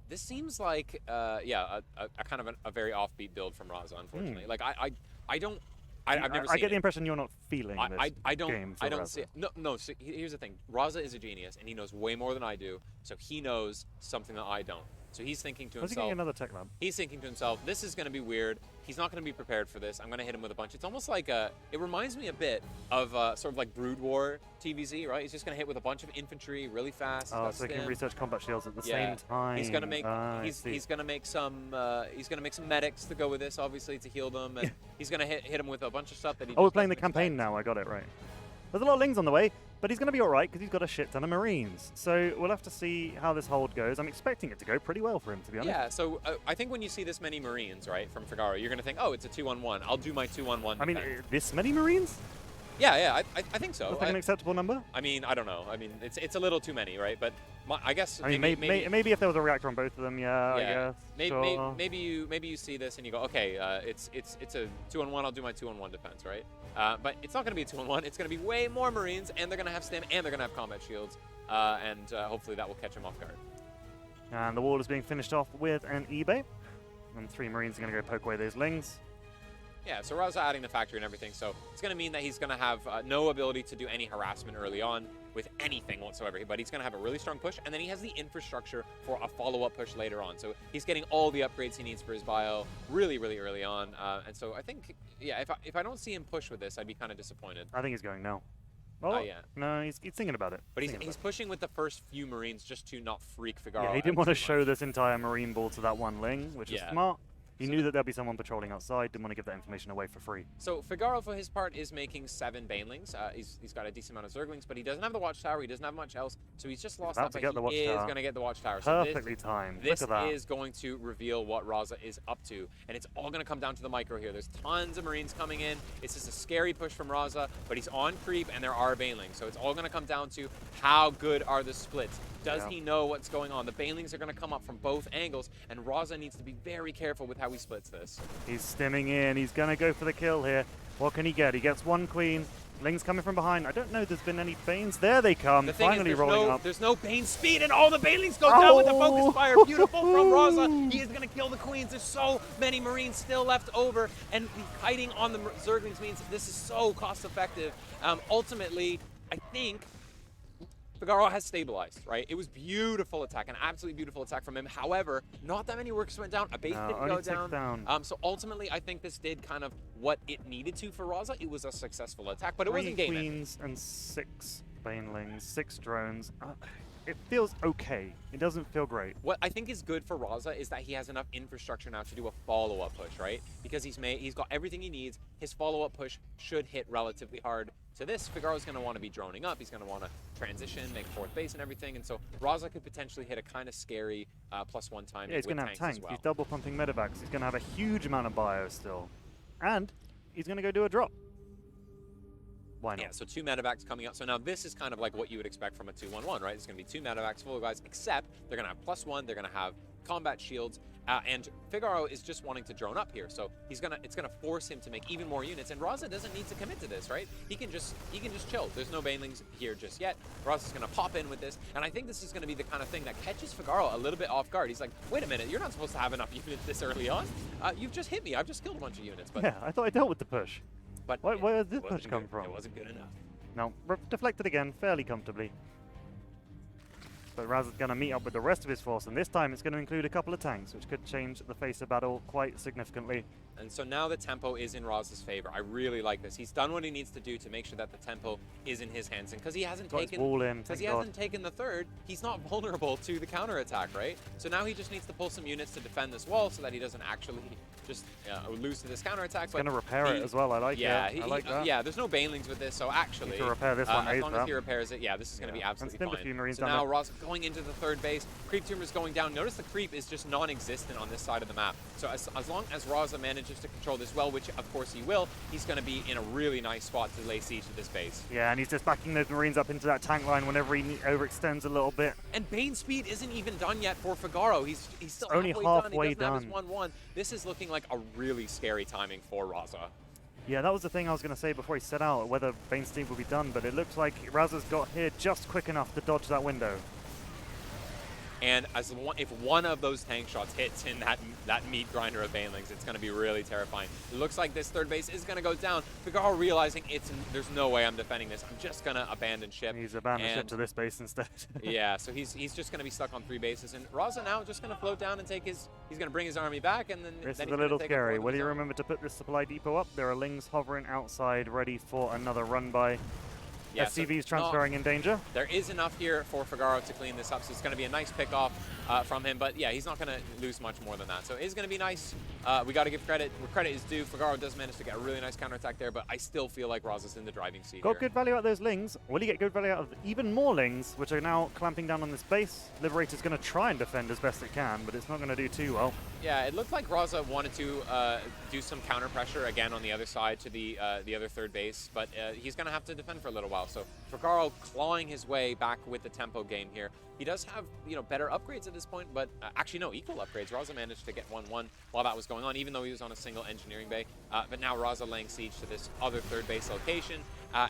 this seems like yeah a kind of a very offbeat build from Raza. Unfortunately, like I don't. I've never seen I get it. the impression you're not feeling this I don't game for I don't Raza. see it. No. So here's the thing. Raza is a genius, and he knows way more than I do. So he knows something that I don't. So he's thinking to How's he getting himself. another tech lab? He's thinking to himself, this is going to be weird. He's not going to be prepared for this. I'm going to hit him with a bunch. It's almost like it reminds me a bit of sort of like Brood War TVZ, right? He's just going to hit with a bunch of infantry really fast. Oh, so he can research combat shields at the same time. He's going to make he's going to make some medics to go with this, obviously, to heal them, and he's going to hit him with a bunch of stuff that he. Oh, we're playing the campaign now. I got it right. There's a lot of Lings on the way, but he's going to be all right because he's got a shit ton of Marines. So we'll have to see how this hold goes. I'm expecting it to go pretty well for him, to be honest. Yeah, so I think when you see this many Marines, right, from Figaro, you're going to think, oh, it's a 2-on-1. I'll do my 2-on-1 I mean, defense. this many Marines? Yeah, I think so. That's like an acceptable number? I mean, I don't know. I mean, it's a little too many, right? But I guess I mean, maybe if there was a reactor on both of them, I guess. Maybe you see this and you go, okay, it's a 2-on-1. I'll do my 2-on-1 defense, right? But it's not going to be a 2-on-1. It's going to be way more Marines, and they're going to have stim, and they're going to have combat shields, and hopefully that will catch him off guard. And the wall is being finished off with an eBay, and 3 Marines are going to go poke away those Lings. Yeah, so Raza adding the factory and everything, so it's going to mean that he's going to have no ability to do any harassment early on with anything whatsoever, but he's going to have a really strong push, and then he has the infrastructure for a follow-up push later on. So he's getting all the upgrades he needs for his bio really, really early on, and so I think, yeah, if I don't see him push with this, I'd be kind of disappointed. I think he's going now. Oh, yeah. No, he's thinking about it. But he's pushing with the first few Marines just to not freak Figaro. Yeah, he didn't want to show this entire Marine ball to that one Ling, which is smart. He knew that there'd be someone patrolling outside, didn't want to give that information away for free. So Figaro, for his part, is making 7 Banelings. He's got a decent amount of Zerglings, but he doesn't have the Watchtower, he doesn't have much else, so he's just lost that, but he is going to get the Watchtower. Perfectly timed. This is going to reveal what Raza is up to, and it's all going to come down to the micro here. There's tons of Marines coming in. It's just a scary push from Raza, but he's on creep, and there are Banelings, so it's all going to come down to how good are the splits. Does he know what's going on? The Banelings are going to come up from both angles, and Raza needs to be very careful with how he splits this. He's stimming in. He's going to go for the kill here. What can he get? He gets 1 Queen. Ling's coming from behind. I don't know if there's been any Banes. There they come. Finally rolling up. There's no Bane speed, and all the Banelings go down with the focus fire. Beautiful from Raza. He is going to kill the Queens. There's so many Marines still left over, and kiting on the Zerglings means this is so cost effective. Ultimately, I think Figaro has stabilized, right? It was beautiful attack, an absolutely beautiful attack from him. However, not that many works went down. A base didn't go down. So ultimately, I think this did kind of what it needed to for Raza. It was a successful attack, but it wasn't game ending. 3 Queens and 6 Banelings, 6 drones. It feels okay. It doesn't feel great. What I think is good for Raza is that he has enough infrastructure now to do a follow-up push, right? Because he's got everything he needs. His follow-up push should hit relatively hard. To this, Figaro's going to want to be droning up. He's going to want to transition, make 4th base and everything. And so Raza could potentially hit a kind of scary +1 time. Yeah, he's going to have tanks. As well. He's double pumping medevacs. He's going to have a huge amount of bio still. And he's going to go do a drop. Why not? Yeah, so 2 medevacs coming up. So now this is kind of like what you would expect from a 2-1-1, right? It's going to be 2 medevacs full of guys, except they're going to have +1. They're going to have combat shields. And Figaro is just wanting to drone up here, so it's gonna force him to make even more units. And Raza doesn't need to commit to this, right? He can just chill. There's no Banelings here just yet. Raza's gonna pop in with this, and I think this is gonna be the kind of thing that catches Figaro a little bit off guard. He's like, wait a minute, you're not supposed to have enough units this early on. You've just hit me. I've just killed a bunch of units. But yeah, I thought I dealt with the push. But where did this push come from? It wasn't good enough. No, deflected again, fairly comfortably. But Raza's going to meet up with the rest of his force, and this time it's going to include a couple of tanks, which could change the face of battle quite significantly. And so now the tempo is in Raza's favor. I really like this. He's done what he needs to do to make sure that the tempo is in his hands. And because he hasn't taken the 3rd, he's not vulnerable to the counterattack, right? So now he just needs to pull some units to defend this wall so that he doesn't actually just lose to this counterattack. He's going to repair it as well. I like it. I like that. Yeah, there's no Banelings with this, so actually, he can repair this one as long as he repairs it, yeah, this is going to be absolutely fine. So now Raza going into the 3rd base. Creep tumor is going down. Notice the creep is just non-existent on this side of the map. So as long as Raza manages to control this well, which of course he will, he's going to be in a really nice spot to lay siege to this base. Yeah, and he's just backing those Marines up into that tank line whenever he overextends a little bit. And Bane speed isn't even done yet for Figaro. He's still only halfway done. He doesn't have his 1-1. This is looking like a really scary timing for Raza. Yeah, that was the thing I was going to say before he set out, whether Bane Steve will be done, but it looks like Raza's got here just quick enough to dodge that window. And if one of those tank shots hits in that meat grinder of Banelings, it's going to be really terrifying. It looks like this third base is going to go down. Figaro realizing there's no way I'm defending this. I'm just going to abandon ship. He's abandoned ship to this base instead. Yeah, so he's just going to be stuck on 3 bases. And Raza now just going to float down and take his... He's going to bring his army back, and then... This then is a little scary. Will you remember to put this supply depot up? There are Lings hovering outside, ready for another run by. Yeah, SCV's transferring in danger. There is enough here for Figaro to clean this up, so it's going to be a nice pick off from him. But yeah, he's not going to lose much more than that. So it's going to be nice. We got to give credit where credit is due. Figaro does manage to get a really nice counterattack there, but I still feel like Raza's in the driving seat Got here. good value out of those Lings. Will he get good value out of even more Lings, which are now clamping down on this base? Liberator's going to try and defend as best it can, but it's not going to do too well. Yeah, it looked like Raza wanted to do some counter pressure again on the other side to the other third base, but he's going to have to defend for a little while. So Figaro clawing his way back with the tempo game here. He does have, better upgrades at this point, but actually no, equal upgrades. Raza managed to get 1-1 while that was going on, even though he was on a single engineering bay. But now Raza laying siege to this other third base location,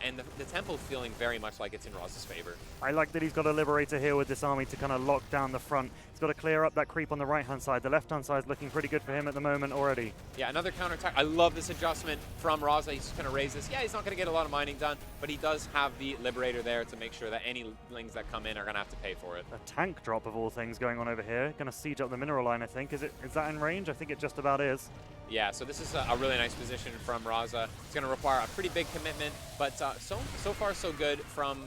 and the tempo feeling very much like it's in Raza's favor. I like that he's got a Liberator here with this army to kind of lock down the front. He's got to clear up that creep on the right-hand side. The left-hand side is looking pretty good for him at the moment already. Yeah, another counterattack. I love this adjustment from Raza. He's just going to raise this. Yeah, he's not going to get a lot of mining done, but he does have the Liberator there to make sure that any Lings that come in are going to have to pay for it. A tank drop of all things going on over here. Going to siege up the mineral line, I think. Is that in range? I think it just about is. Yeah, so this is a really nice position from Raza. It's going to require a pretty big commitment, but so far so good from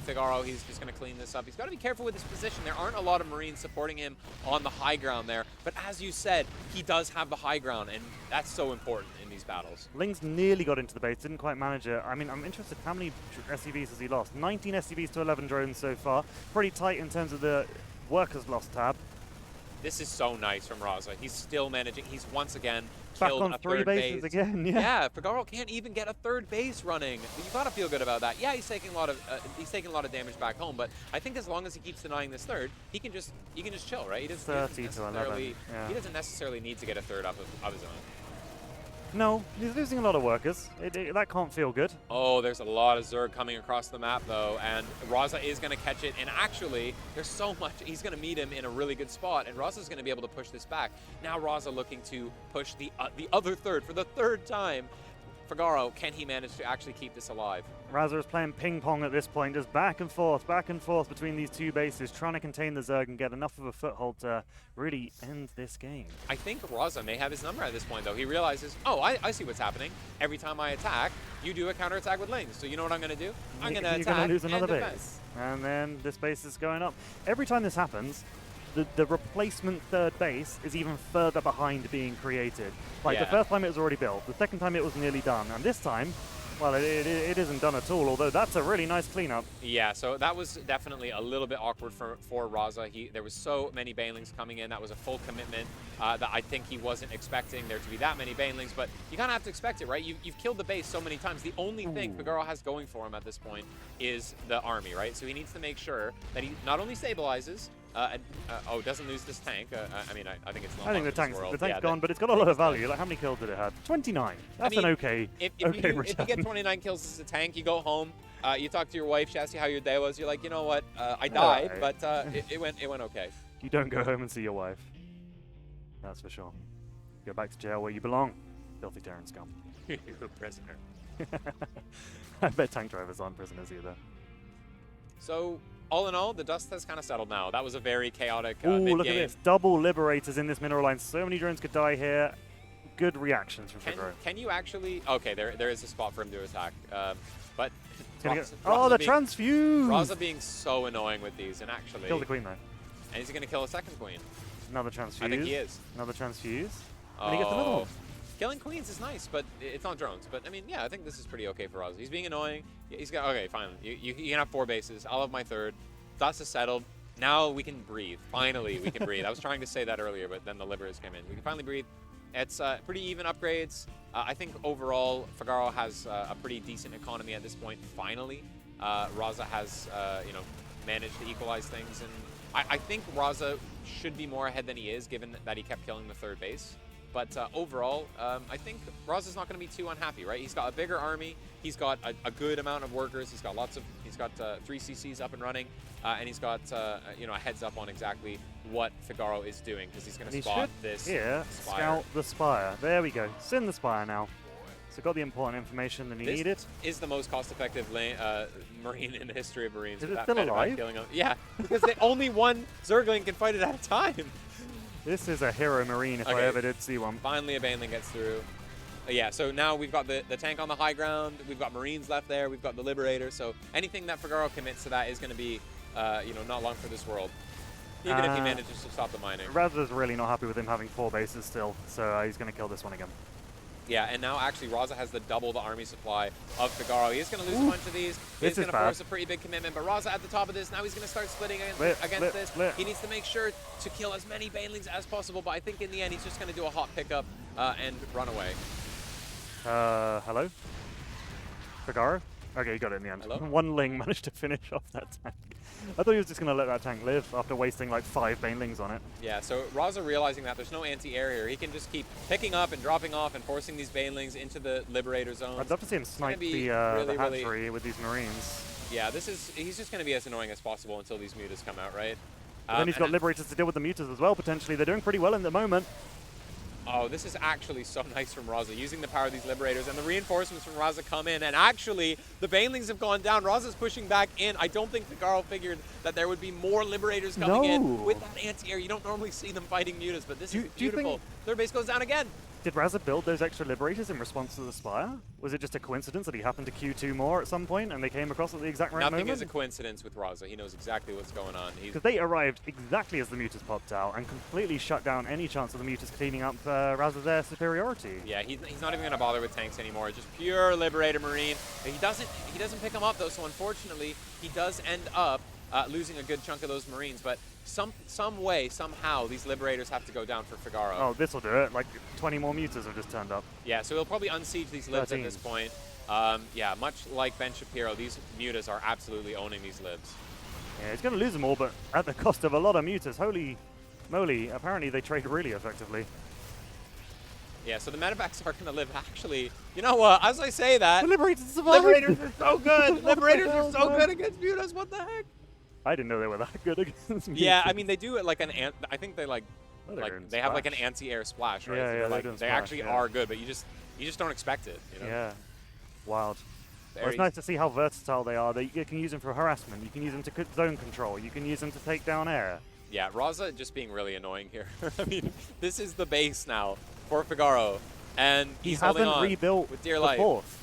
Figaro. He's just going to clean this up. He's got to be careful with his position. There aren't a lot of Marines supporting him on the high ground there, but as you said, he does have the high ground, and that's so important in these battles. Lings nearly got into the base, didn't quite manage it. I mean, I'm interested, how many SCVs has he lost? 19 SCVs to 11 drones so far. Pretty tight in terms of the workers lost tab. This is so nice from Raza. He's still managing. He's once again Back killed on a 3 third bases base. again, yeah. Yeah, Figaro can't even get a third base running. You gotta feel good about that. Yeah, he's taking a lot of damage back home, but I think as long as he keeps denying this third, he can just chill, right? He doesn't 30 to 11. Yeah. He doesn't necessarily need to get a third up of his own. No, he's losing a lot of workers. That can't feel good. Oh, there's a lot of Zerg coming across the map, though, and Raza is going to catch it. And actually, there's so much. He's going to meet him in a really good spot, and Raza's going to be able to push this back. Now Raza looking to push the other third for the third time. Figaro, can he manage to actually keep this alive? Raza is playing ping pong at this point, just back and forth between these two bases, trying to contain the Zerg and get enough of a foothold to really end this game. I think Raza may have his number at this point, though. He realizes, oh, I see what's happening. Every time I attack, you do a counterattack with Lings. So you know what I'm going to do? I'm going to attack. You're going to lose another and base. And then this base is going up. Every time this happens, the replacement third base is even further behind being created. Like, the first time it was already built, the second time it was nearly done, and this time, well, it isn't done at all, although that's a really nice cleanup. Yeah, so that was definitely a little bit awkward for Raza. There was so many Banelings coming in. That was a full commitment that I think he wasn't expecting there to be that many Banelings, but you kind of have to expect it, right? You've killed the base so many times. The only thing Figaro has going for him at this point is the army, right? So he needs to make sure that he not only stabilizes, doesn't lose this tank. I mean, I think it's not. I think the tank's gone, but it's got a lot of value. Like, how many kills did it have? 29. That's an okay. If you get 29 kills as a tank, you go home. You talk to your wife. She asks you how your day was. You're like, you know what? I died, but it went okay. You don't go home and see your wife. That's for sure. Go back to jail where you belong. Filthy Terran scum. You're a prisoner. I bet tank drivers aren't prisoners either. So, all in all, the dust has kind of settled now. That was a very chaotic Ooh, mid-game. look at this. Double Liberators in this mineral line. So many drones could die here. Good reactions from Figaro. Can you actually... Okay, there is a spot for him to attack. But... the transfuse! Raza being so annoying with these, and actually... Kill the queen, though. And is he going to kill a second queen? Another transfuse. I think he is. Another transfuse. Oh. And he gets another one. Killing queens is nice, but it's not drones. But, I mean, yeah, I think this is pretty okay for Raza. He's being annoying. He's got... Okay, fine. You can have 4 bases. I'll have my third. Dust is settled. Now we can breathe. Finally, we can breathe. I was trying to say that earlier, but then the Liberators came in. We can finally breathe. It's pretty even upgrades. I think overall, Figaro has a pretty decent economy at this point. Finally, Raza has managed to equalize things, and I think Raza should be more ahead than he is, given that he kept killing the third base. But overall, I think Raza's not going to be too unhappy, right? He's got a bigger army. He's got a good amount of workers. He's got 3 CCs up and running, and he's got you know, a heads up on exactly what Figaro is doing, because he's going to spot this spire. Scout the spire. There we go. Send the spire now. So got the important information that he needed. Is the most cost-effective Marine in the history of Marines. Is it still alive? Killing him. Yeah, because only one Zergling can fight it at a time. This is a hero Marine if I ever did see one. Finally a Baneling gets through. Yeah, so now we've got the tank on the high ground. We've got Marines left there. We've got the Liberator. So anything that Figaro commits to that is going to be, you know, not long for this world. Even if he manages to stop the mining. Raza's really not happy with him having 4 bases still, so he's going to kill this one again. Yeah, and now actually Raza has double the army supply of Figaro. He's going to lose a bunch of these. He's going to force a pretty big commitment. But Raza at the top of this, now he's going to start splitting against this. He needs to make sure to kill as many Banelings as possible. But I think in the end, he's just going to do a hot pickup and run away. Hello? Figaro? Okay, you got it in the end. Hello? One Ling managed to finish off that tank. I thought he was just going to let that tank live after wasting like 5 Banelings on it. Yeah, so Raza realizing that there's no anti-air here, he can just keep picking up and dropping off and forcing these Banelings into the Liberator zones. I'd love to see him snipe the hatchery with these Marines. Yeah, he's just going to be as annoying as possible until these mutas come out, right? Then he's got Liberators to deal with the mutas as well, potentially. They're doing pretty well in the moment. Oh, this is actually so nice from Raza, using the power of these Liberators, and the reinforcements from Raza come in, and actually, the Banelings have gone down. Raza's pushing back in. I don't think Figaro figured that there would be more Liberators coming in with that anti-air. You don't normally see them fighting mutas, but this is beautiful. Their base goes down again. Did Raza build those extra Liberators in response to the Spire? Was it just a coincidence that he happened to Q2 more at some point and they came across at the exact right moment? Nothing is a coincidence with Raza. He knows exactly what's going on. Because they arrived exactly as the mutas popped out and completely shut down any chance of the mutas cleaning up Raza's air superiority. Yeah, he's not even going to bother with tanks anymore. Just pure Liberator Marine. He doesn't pick them up though, so unfortunately he does end up losing a good chunk of those Marines, but some way, somehow, these Liberators have to go down for Figaro. Oh, this'll do it. Like 20 more mutas have just turned up. Yeah, so he'll probably unsiege these libs at this point. Yeah, much like Ben Shapiro, these mutas are absolutely owning these libs. Yeah, he's going to lose them all, but at the cost of a lot of mutas. Holy moly, apparently they trade really effectively. Yeah, so the medevacs are going to live. Actually, you know what? As I say that, the Liberators survive. Liberators are so good. Liberators are so good against mutas. What the heck? I didn't know they were that good against mutas. Yeah, I mean they do it like I think they they have like an anti-air splash, right? Yeah, so yeah, they actually are good, but you just don't expect it. You know? Yeah, wild. Well, it's nice to see how versatile they are. You can use them for harassment. You can use them to zone control. You can use them to take down air. Yeah, Raza just being really annoying here. I mean, this is the base now for Figaro, and he's holding on rebuilt with dear the life. Fourth.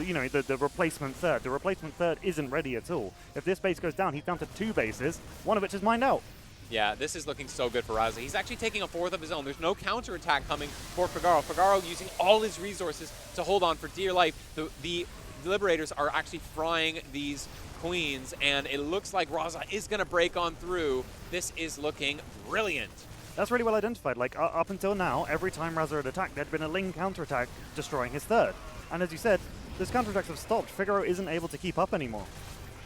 You know, the replacement third. The replacement third isn't ready at all. If this base goes down, he's down to 2 bases, one of which is mined out. Yeah, this is looking so good for Raza. He's actually taking a 4th of his own. There's no counterattack coming for Figaro. Figaro using all his resources to hold on for dear life. The Liberators are actually frying these queens, and it looks like Raza is going to break on through. This is looking brilliant. That's really well identified. Like, up until now, every time Raza had attacked, there'd been a Ling counterattack destroying his third. And as you said, those counterattacks have stopped. Figaro isn't able to keep up anymore.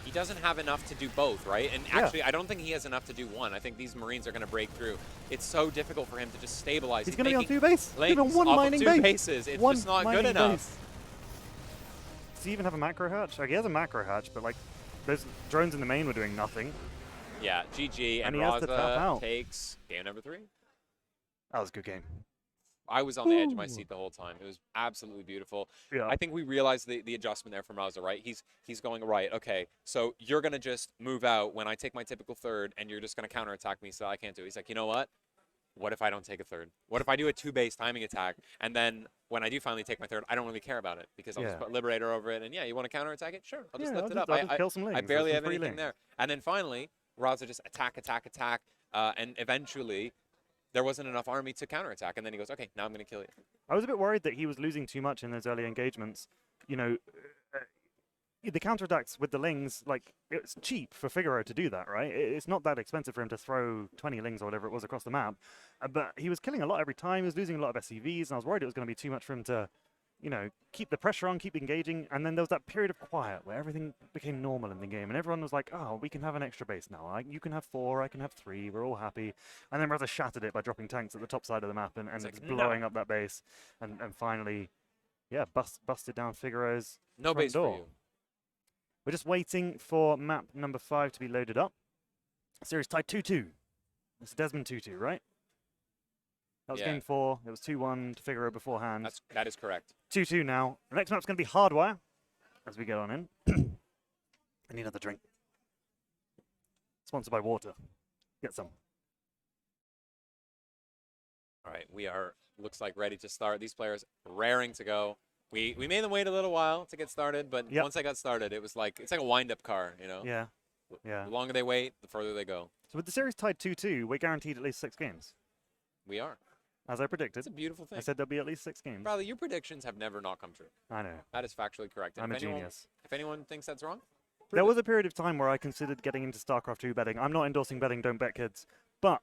He doesn't have enough to do both, right? And actually, I don't think he has enough to do one. I think these Marines are going to break through. It's so difficult for him to just stabilize. He's going to be on 2 bases. He's on 1 mining base. 2 bases. It's just not good enough. Does he even have a macro hatch? Like, he has a macro hatch, but like, those drones in the main were doing nothing. Yeah, GG, and he has to tap out. Takes game number 3. That was a good game. I was on the edge of my seat the whole time. It was absolutely beautiful. Yeah. I think we realized the adjustment there from Raza, right? He's going, right, okay, so you're going to just move out when I take my typical third, and you're just going to counterattack me so I can't do it. He's like, you know what? What if I don't take a third? What if I do a 2-base timing attack, and then when I do finally take my third, I don't really care about it because I'll just put Liberator over it, and yeah, you want to counterattack it? Sure, I'll just lift it up. I barely have anything there. And then finally, Raza just attack, and eventually there wasn't enough army to counterattack, and then he goes, okay, now I'm going to kill you. I was a bit worried that he was losing too much in those early engagements. You know, the counterattacks with the Lings, like, it's cheap for Figaro to do that, right? It's not that expensive for him to throw 20 Lings or whatever it was across the map. But he was killing a lot every time. He was losing a lot of SCVs, and I was worried it was going to be too much for him to, you know, keep the pressure on, keep engaging, and then there was that period of quiet where everything became normal in the game, and everyone was like, oh, we can have an extra base now. You can have 4, I can have 3, we're all happy. And then Raza shattered it by dropping tanks at the top side of the map and It's just like, blowing up that base, and finally, yeah, busted down Figaro's No front base door. for you. We're just waiting for map number 5 to be loaded up. Series tied 2-2. It's Desmond 2-2, right? That was Yeah. game 4. It was 2-1 to Figaro beforehand. That is correct. 2-2 now. The next map's going to be Hardwire as we get on in. I need another drink. Sponsored by water. Get some. All right, we are, looks like, ready to start. These players raring to go. We made them wait a little while to get started, but Yep. once I got started, it was like, it's like a wind-up car, you know? Yeah. Yeah. The longer they wait, the further they go. So with the series tied 2-2, we're guaranteed at least 6 games. We are. As I predicted. It's a beautiful thing. I said there'll be at least 6 games. Bradley, your predictions have never not come true. I know. That is factually correct. And I'm a if anyone- genius. If anyone thinks that's wrong, There was a period of time where I considered getting into StarCraft 2 betting. I'm not endorsing betting, don't bet, kids. But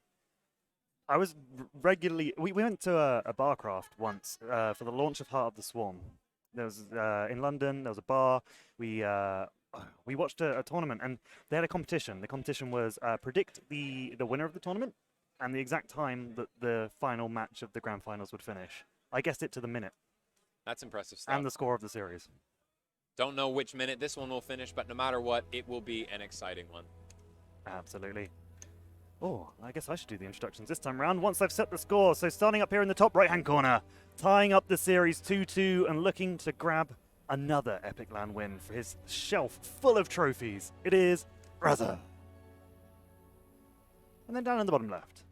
I was regularly... We went to a barcraft once for the launch of Heart of the Swarm. There was in London, there was a bar. We watched a tournament, and they had a competition. The competition was predict the winner of the tournament and the exact time that the final match of the grand finals would finish. I guessed it to the minute that's impressive stuff. and the score of the series. Don't know which minute this one will finish, but no matter what, it will be an exciting one. Absolutely. Oh, I guess I should do the introductions this time around once I've set the score. So starting up here in the top right-hand corner, tying up the series 2-2 and looking to grab another Epic LAN win for his shelf full of trophies. It is Raza. And then down in the bottom left,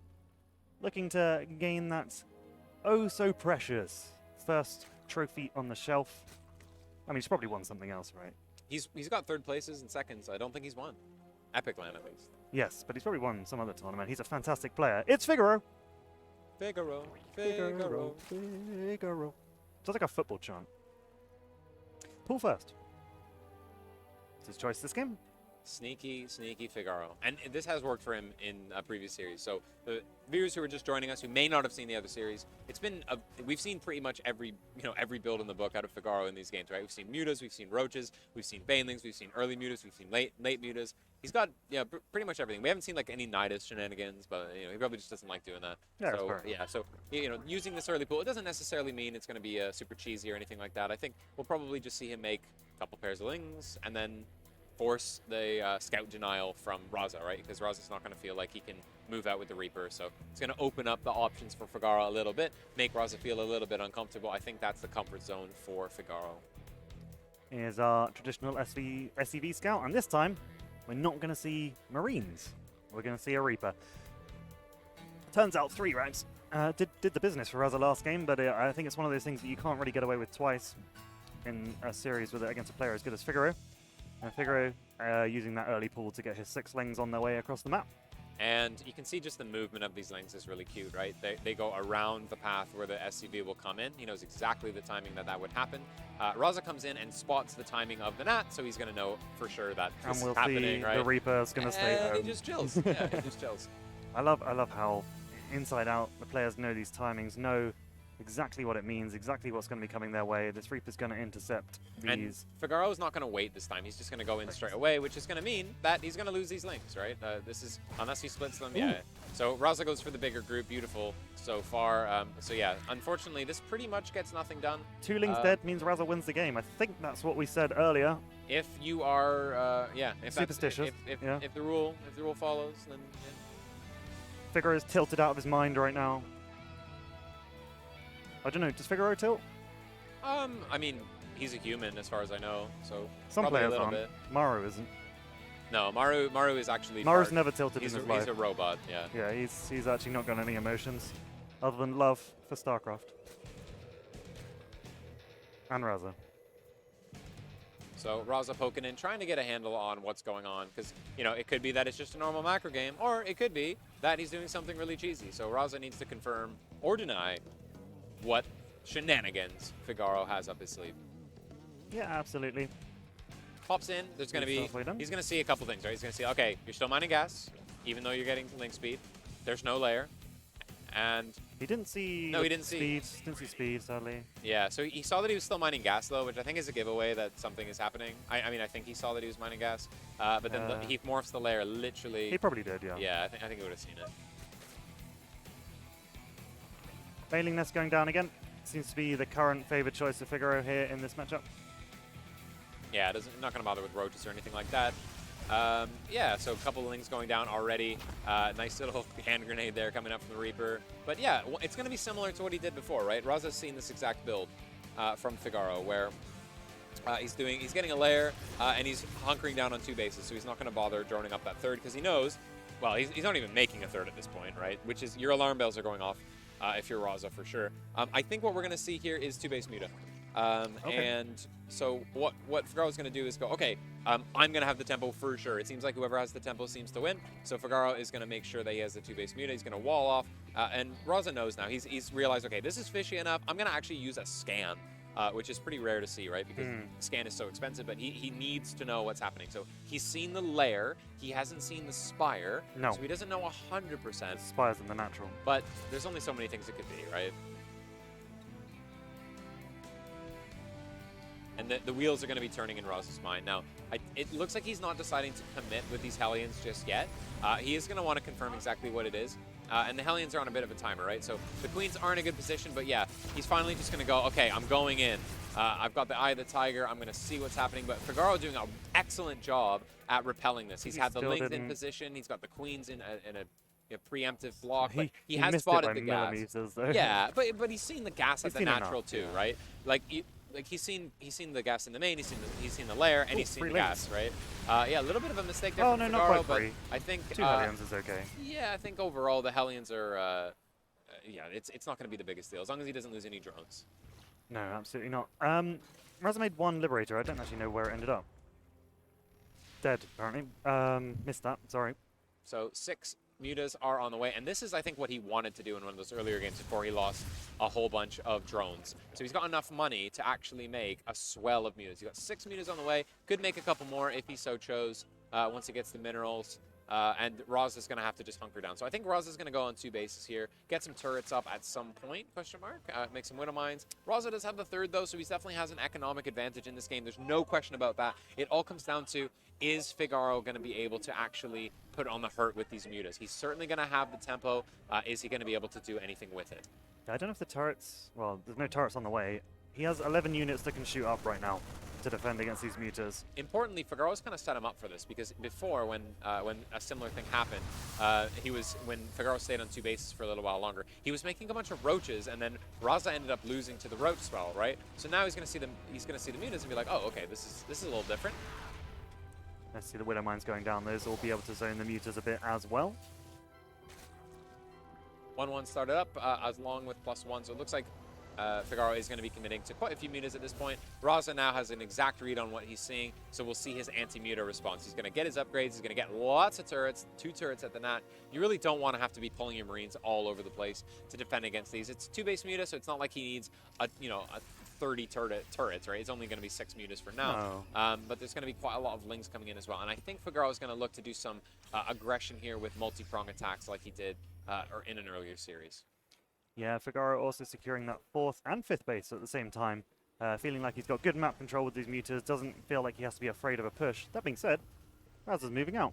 looking to gain that oh so precious first trophy on the shelf. I mean, he's probably won something else, right? He's got third places and seconds. I don't think he's won. Epic LAN, at least. Yes, but he's probably won some other tournament. He's a fantastic player. It's Figaro. Figaro, Figaro. Figaro. Sounds like a football chant. Pool first. It's his choice this game. Sneaky, sneaky Figaro. And this has worked for him in a previous series. So the viewers who are just joining us, who may not have seen the other series, it's been we've seen pretty much every build in the book out of Figaro in these games, right? We've seen mutas, we've seen roaches, we've seen banelings, we've seen early mutas, we've seen late mutas. He's got pretty much everything. We haven't seen like any Nidus shenanigans, but he probably just doesn't like doing that. Yeah, so that's fair. yeah, so using this early pool, it doesn't necessarily mean it's going to be super cheesy or anything like that. I think we'll probably just see him make a couple pairs of lings and then force the scout denial from Raza, right? Because Raza's not going to feel like he can move out with the Reaper, so it's going to open up the options for Figaro a little bit, make Raza feel a little bit uncomfortable. I think that's the comfort zone for Figaro. Here's our traditional SCV scout, and this time we're not going to see Marines. We're going to see a Reaper. Turns out 3 ranks did the business for Raza last game, but I think it's one of those things that you can't really get away with twice in a series with it against a player as good as Figaro. And Figaro using that early pool to get his 6 lings on their way across the map. And you can see just the movement of these lings is really cute, right? They go around the path where the SCV will come in. He knows exactly the timing that would happen. Raza comes in and spots the timing of the Nat, so he's going to know for sure that this And we'll is happening, see right? the Reaper's going to stay And home. he just chills. Yeah, he just chills. I love how inside out the players know these timings, know exactly what it means, exactly what's going to be coming their way. This Reaper's going to intercept these. And Figaro's not going to wait this time. He's just going to go in straight away, which is going to mean that he's going to lose these links, right? This is, unless he splits them, yeah. So Raza goes for the bigger group. Beautiful so far. So yeah, unfortunately, this pretty much gets nothing done. 2 lings dead means Raza wins the game. I think that's what we said earlier. If you are, if Superstitious, if the rule follows, then yeah. Figaro is tilted out of his mind right now. I don't know, does Figaro tilt? I mean, he's a human as far as I know, so Some probably a players little aren't. bit. Maru isn't. No, Maru is actually. Maru's dark. never tilted He's in his he's life. a robot, yeah. Yeah, he's actually not got any emotions other than love for Starcraft. And Raza. So Raza poking in, trying to get a handle on what's going on, because it could be that it's just a normal macro game, or it could be that he's doing something really cheesy. So Raza needs to confirm or deny what shenanigans Figaro has up his sleeve. Yeah, absolutely. Pops in, there's going to be, Halfway done. he's going to see a couple things, right? He's going to see, okay, you're still mining gas, even though you're getting link speed. There's no layer. And he didn't see. No, he didn't see. Speed. Didn't see speed, sadly. Yeah, so he saw that he was still mining gas, though, which I think is a giveaway that something is happening. I mean, I think he saw that he was mining gas, but then he morphs the layer literally. He probably did, yeah. Yeah, I think he would have seen it. Failing Nest going down again. Seems to be the current favored choice of Figaro here in this matchup. Yeah, not going to bother with roaches or anything like that. Yeah, so a couple of things going down already. Nice little hand grenade there coming up from the Reaper. But yeah, it's going to be similar to what he did before, right? Raza's seen this exact build from Figaro, where he's getting a lair and he's hunkering down on 2 bases, so he's not going to bother droning up that third because he knows, well, he's not even making a third at this point, right? Which is your alarm bells are going off if you're Raza for sure. I think what we're going to see here is 2-base Muta. Okay. And so what Figaro's going to do is go, okay, I'm going to have the tempo for sure. It seems like whoever has the tempo seems to win. So Figaro is going to make sure that he has the 2-base Muta. He's going to wall off. And Raza knows now. He's realized, okay, this is fishy enough. I'm going to actually use a scan, which is pretty rare to see, right? Because scan is so expensive, but he needs to know what's happening. So he's seen the lair. He hasn't seen the spire. No. So he doesn't know 100%. Spire's in the natural. But there's only so many things it could be, right? And the wheels are going to be turning in Raza's mind. Now, it looks like he's not deciding to commit with these Hellions just yet. He is going to want to confirm exactly what it is. And the Hellions are on a bit of a timer, right? So the Queens are in a good position, but yeah, he's finally just going to go, okay, I'm going in. I've got the Eye of the Tiger. I'm going to see what's happening. But Figaro doing an excellent job at repelling this. He's had the Lings in position. He's got the Queens in a preemptive block. But he has spotted the gas. Though. Yeah, but he's seen the gas at the natural too, yeah. right? Like he's seen the gas in the main, he's seen the lair, and he's seen the gas, right? Yeah, a little bit of a mistake there from Figaro, not quite free. But I think 2 Hellions is okay. Yeah, I think overall the Hellions are yeah, it's not going to be the biggest deal as long as he doesn't lose any drones. No, absolutely not. Raza made 1 Liberator. I don't actually know where it ended up. Dead, apparently. Missed that. Sorry. So 6 Mutas are on the way, and this is, I think, what he wanted to do in one of those earlier games before he lost a whole bunch of drones. So he's got enough money to actually make a swell of Mutas. He's got 6 Mutas on the way, could make a couple more if he so chose once he gets the minerals, and Raza's going to have to just hunker down. So I think Raza's going to go on 2 bases here, get some turrets up at some point, question mark, make some Widow Mines. Raza does have the third, though, so he definitely has an economic advantage in this game. There's no question about that. It all comes down to, is Figaro going to be able to actually put on the hurt with these Mutas? He's certainly going to have the tempo. Is he going to be able to do anything with it? I don't know if the turrets... Well, there's no turrets on the way. He has 11 units that can shoot up right now to defend against these Mutas. Importantly, Figaro's kind of set him up for this, because before, when a similar thing happened, when Figaro stayed on 2 bases for a little while longer, he was making a bunch of roaches, and then Raza ended up losing to the roach spell, right? So now he's going to see the Mutas and be like, oh, okay, this is a little different. Let's see the Widow Mines going down. Those will be able to zone the Mutas a bit as well. 1-1 started up, as long with +1, so it looks like Figaro is going to be committing to quite a few Mutas at this point. Raza now has an exact read on what he's seeing, so we'll see his anti-Muta response. He's going to get his upgrades, he's going to get lots of turrets, 2 turrets at the nat. You really don't want to have to be pulling your Marines all over the place to defend against these. It's 2-base Muta, so it's not like he needs a 30 turrets, right? It's only going to be 6 Mutas for now. No. But there's going to be quite a lot of Lings coming in as well. And I think Figaro is going to look to do some aggression here with multi-prong attacks like he did or in an earlier series. Yeah, Figaro also securing that 4th and 5th base at the same time. Feeling like he's got good map control with these Mutas. Doesn't feel like he has to be afraid of a push. That being said, Raza's moving out.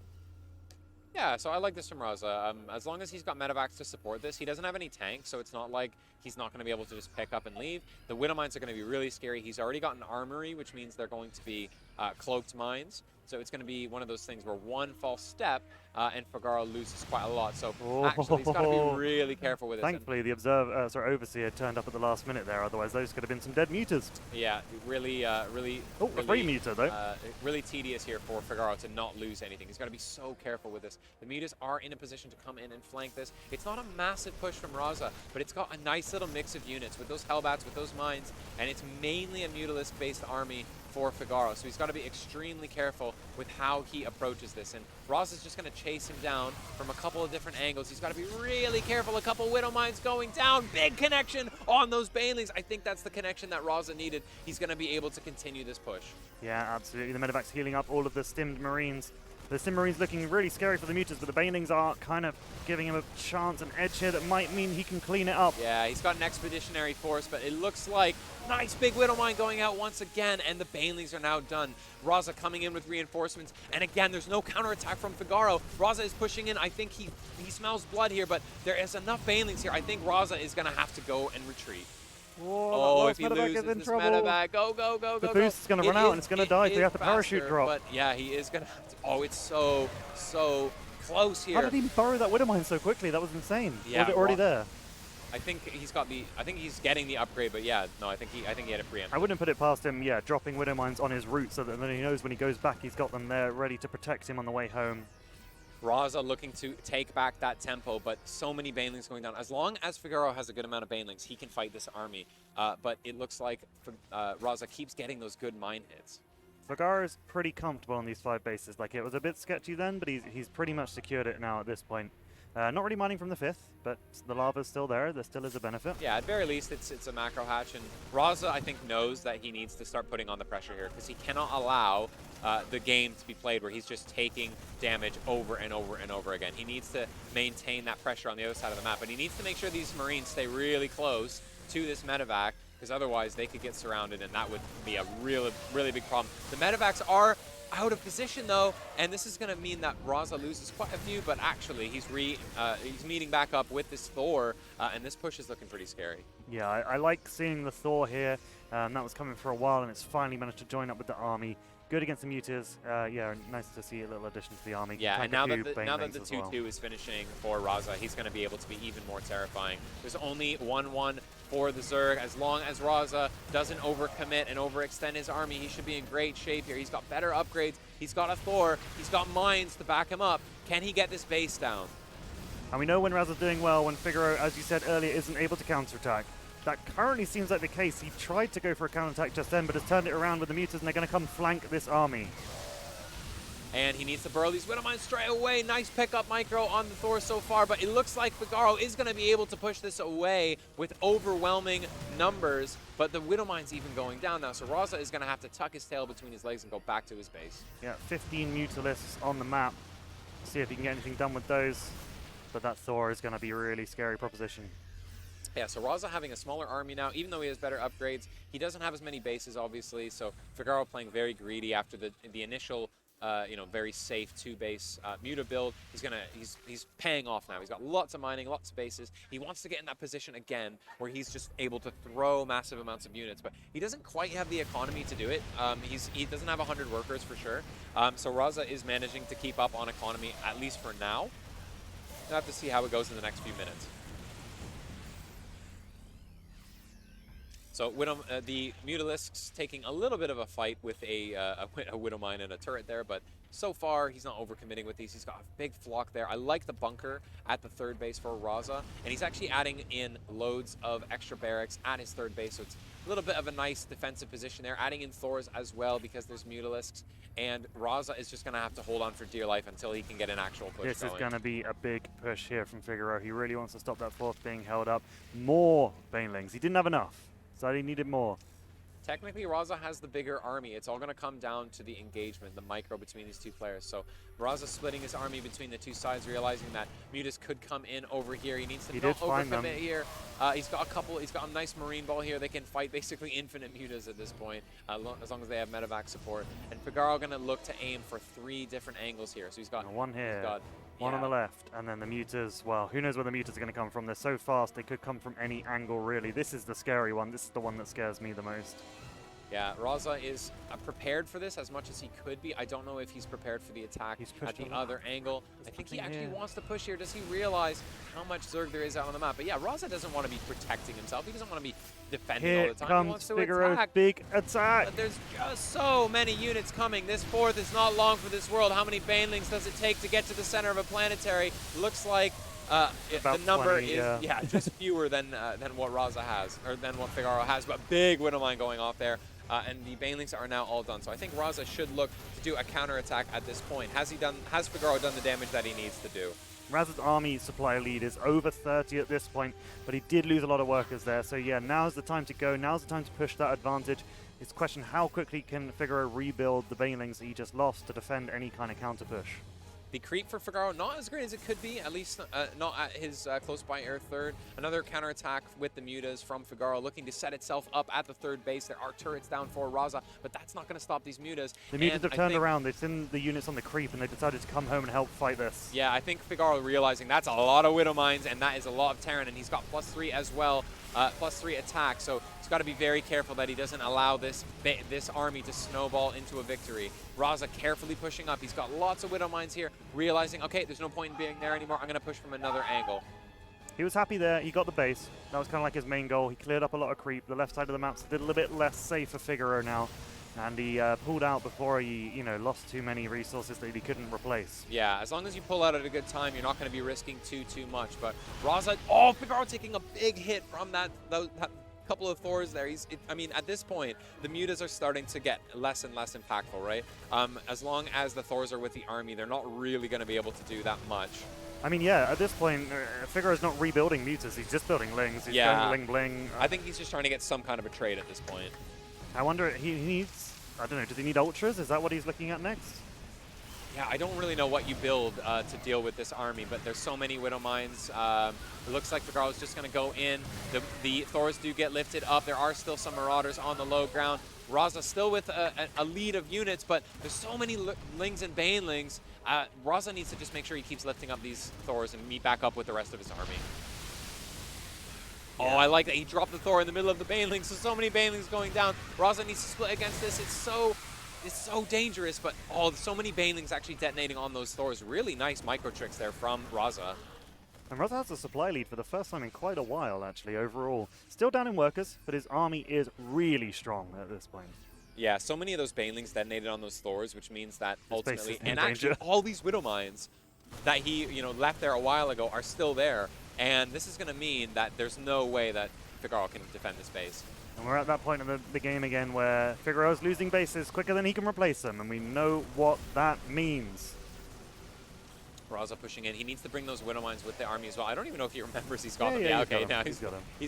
Yeah, so I like this from Raza. As long as he's got medevacs to support this, he doesn't have any tanks, so it's not like he's not going to be able to just pick up and leave. The Widow Mines are going to be really scary. He's already got an armory, which means they're going to be cloaked mines. So it's going to be one of those things where one false step and Figaro loses quite a lot. So actually, he's got to be really careful with it. Thankfully, the Overseer turned up at the last minute there. Otherwise, those could have been some dead Mutas. Yeah, really. Oh, really, a free Muta, though. Really tedious here for Figaro to not lose anything. He's got to be so careful with this. The Mutas are in a position to come in and flank this. It's not a massive push from Raza, but it's got a nice little mix of units with those Hellbats, with those mines, and it's mainly a Mutalisk-based army for Figaro, so he's got to be extremely careful with how he approaches this. And Raza's just going to chase him down from a couple of different angles. He's got to be really careful. A couple Widow Mines going down. Big connection on those Banelings. I think that's the connection that Raza needed. He's going to be able to continue this push. Yeah, absolutely. The medevac's healing up all of the stimmed Marines. The Simmarines looking really scary for the Mutas, but the Banelings are kind of giving him a chance, an edge here that might mean he can clean it up. Yeah, he's got an Expeditionary Force, but it looks like nice big Widow Mine going out once again, and the Banelings are now done. Raza coming in with reinforcements, and again, there's no counterattack from Figaro. Raza is pushing in. I think he smells blood here, but there is enough Banelings here. I think Raza is going to have to go and retreat. Whoa, If he loses this medevac, go, go, go, go, the boost is going to run out and it's going to die, so you have to parachute drop. But yeah, he is going to have to. Oh, it's so close here. How did he burrow that Widow Mine so quickly? That was insane. Yeah, was it already there? I think he's getting the upgrade, but yeah, no, I think he had it preempted. I wouldn't put it past him, yeah, dropping Widow Mines on his route so that then he knows when he goes back he's got them there ready to protect him on the way home. Raza looking to take back that tempo, but so many Banelings going down. As long as Figaro has a good amount of Banelings, he can fight this army. But it looks like Raza keeps getting those good mine hits. Figaro's pretty comfortable on these 5 bases. Like, it was a bit sketchy then, but he's pretty much secured it now at this point. Not really mining from the 5th, but the lava's still there. There still is a benefit. Yeah, at very least, it's a macro hatch, and Raza, I think, knows that he needs to start putting on the pressure here, because he cannot allow the game to be played where he's just taking damage over and over and over again. He needs to maintain that pressure on the other side of the map, but he needs to make sure these Marines stay really close to this medevac, because otherwise they could get surrounded, and that would be a really big problem. The medevacs are out of position though, and this is going to mean that Raza loses quite a few, but actually he's meeting back up with this Thor, and this push is looking pretty scary. Yeah, I like seeing the Thor here. That was coming for a while, and it's finally managed to join up with the army. Good against the Mutas. Yeah, nice to see a little addition to the army. Yeah, and now that the 2-2 is finishing for Raza, he's going to be able to be even more terrifying. There's only 1-1 for the Zerg. As long as Raza doesn't overcommit and overextend his army, he should be in great shape here. He's got better upgrades. He's got a Thor. He's got mines to back him up. Can he get this base down? And we know when Raza's doing well, when Figaro, as you said earlier, isn't able to counterattack. That currently seems like the case. He tried to go for a counterattack just then, but has turned it around with the Mutas, and they're going to come flank this army. And he needs to burrow these Widow Mines straight away. Nice pickup micro on the Thor so far, but it looks like Figaro is going to be able to push this away with overwhelming numbers, but the Widow Mine's even going down now, so Raza is going to have to tuck his tail between his legs and go back to his base. Yeah, 15 Mutalisks on the map. See if he can get anything done with those, but that Thor is going to be a really scary proposition. Yeah, so Raza having a smaller army now, even though he has better upgrades, he doesn't have as many bases, obviously, so Figaro playing very greedy after the initial very safe 2-base Muta build. He's paying off now. He's got lots of mining, lots of bases. He wants to get in that position again where he's just able to throw massive amounts of units, but he doesn't quite have the economy to do it. He doesn't have 100 workers for sure. So Raza is managing to keep up on economy, at least for now. We'll have to see how it goes in the next few minutes. So the Mutalisks taking a little bit of a fight with a Widow Mine and a turret there, but so far he's not overcommitting with these. He's got a big flock there. I like the bunker at the 3rd base for Raza, and he's actually adding in loads of extra barracks at his 3rd base, so it's a little bit of a nice defensive position there. Adding in Thors as well because there's Mutalisks, and Raza is just going to have to hold on for dear life until he can get an actual push This going. is going to be a big push here from Figaro. He really wants to stop that 4th being held up. More Banelings. He didn't have enough, so he needed more. Technically, Raza has the bigger army. It's all going to come down to the engagement, the micro between these two players. So Raza splitting his army between the two sides, realizing that Mutas could come in over here. He needs to not overcommit here. He's got a nice Marine ball here. They can fight basically infinite Mutas at this point, as long as they have medevac support. And Figaro going to look to aim for 3 different angles here. So he's got one here. One on the left, and then the Mutas, well, who knows where the Mutas are going to come from. They're so fast, they could come from any angle, really. This is the scary one. This is the one that scares me the most. Yeah, Raza is prepared for this as much as he could be. I don't know if he's prepared for the attack at the other angle. I think he actually wants to push here. Does he realize how much Zerg there is out on the map? But yeah, Raza doesn't want to be protecting himself. He doesn't want to be defending all the time. He wants to attack. Big attack. But there's just so many units coming. This 4th is not long for this world. How many Banelings does it take to get to the center of a planetary? Looks like the number 20, is just fewer than what Raza has, or than what Figaro has, but big Widow Mine going off there. And the Banelings are now all done. So I think Raza should look to do a counterattack at this point. Has Figaro done the damage that he needs to do? Raza's army supply lead is over 30 at this point, but he did lose a lot of workers there. So yeah, now's the time to go. Now's the time to push that advantage. It's a question, how quickly can Figaro rebuild the banelings that he just lost to defend any kind of counter push? The creep for Figaro, not as great as it could be, at least not at his close by air third. Another counterattack with the mutas from Figaro, looking to set itself up at the third base. There are turrets down for Raza, but that's not going to stop these mutas. The mutas have turned around. They've seen the units on the creep, and they decided to come home and help fight this. Yeah, I think Figaro realizing that's a lot of Widow Mines, and that is a lot of Terran, and he's got +3 as well, +3 attack. So he's got to be very careful that he doesn't allow this army to snowball into a victory. Raza carefully pushing up. He's got lots of Widow Mines here, realizing, okay, there's no point in being there anymore. I'm going to push from another angle. He was happy there. He got the base. That was kind of like his main goal. He cleared up a lot of creep. The left side of the map's a little bit less safe for Figaro now. And he pulled out before he, lost too many resources that he couldn't replace. Yeah, as long as you pull out at a good time, you're not going to be risking too much. But Raza, oh, Figaro taking a big hit from that couple of Thors there. I mean, at this point, the mutas are starting to get less and less impactful, right? As long as the Thors are with the army, they're not really going to be able to do that much. I mean, yeah, at this point, Figaro's not rebuilding mutas. He's just building lings. He's going bling bling. I think he's just trying to get some kind of a trade at this point. I wonder, he needs, I don't know, does he need ultras? Is that what he's looking at next? Yeah, I don't really know what you build to deal with this army, but there's so many Widow Mines. It looks like Figaro's just going to go in. The Thors do get lifted up. There are still some Marauders on the low ground. Raza still with a lead of units, but there's so many Lings and Banelings. Raza needs to just make sure he keeps lifting up these Thors and meet back up with the rest of his army. Yeah. Oh, I like that he dropped the Thor in the middle of the Banelings, so many Banelings going down. Raza needs to split against this. It's so dangerous, but so many Banelings actually detonating on those Thors. Really nice micro tricks there from Raza. And Raza has a supply lead for the first time in quite a while, actually, overall. Still down in workers, but his army is really strong at this point. Yeah, so many of those Banelings detonated on those Thors, which means that ultimately, and danger. Actually all these Widow Mines that he left there a while ago are still there, and this is going to mean that there's no way that Figaro can defend this base. And we're at that point in the game again where Figaro's losing bases quicker than he can replace them, and we know what that means. Raza pushing in. He needs to bring those Widow Mines with the army as well. I don't even know if he remembers he's got them. Yeah, okay, now he's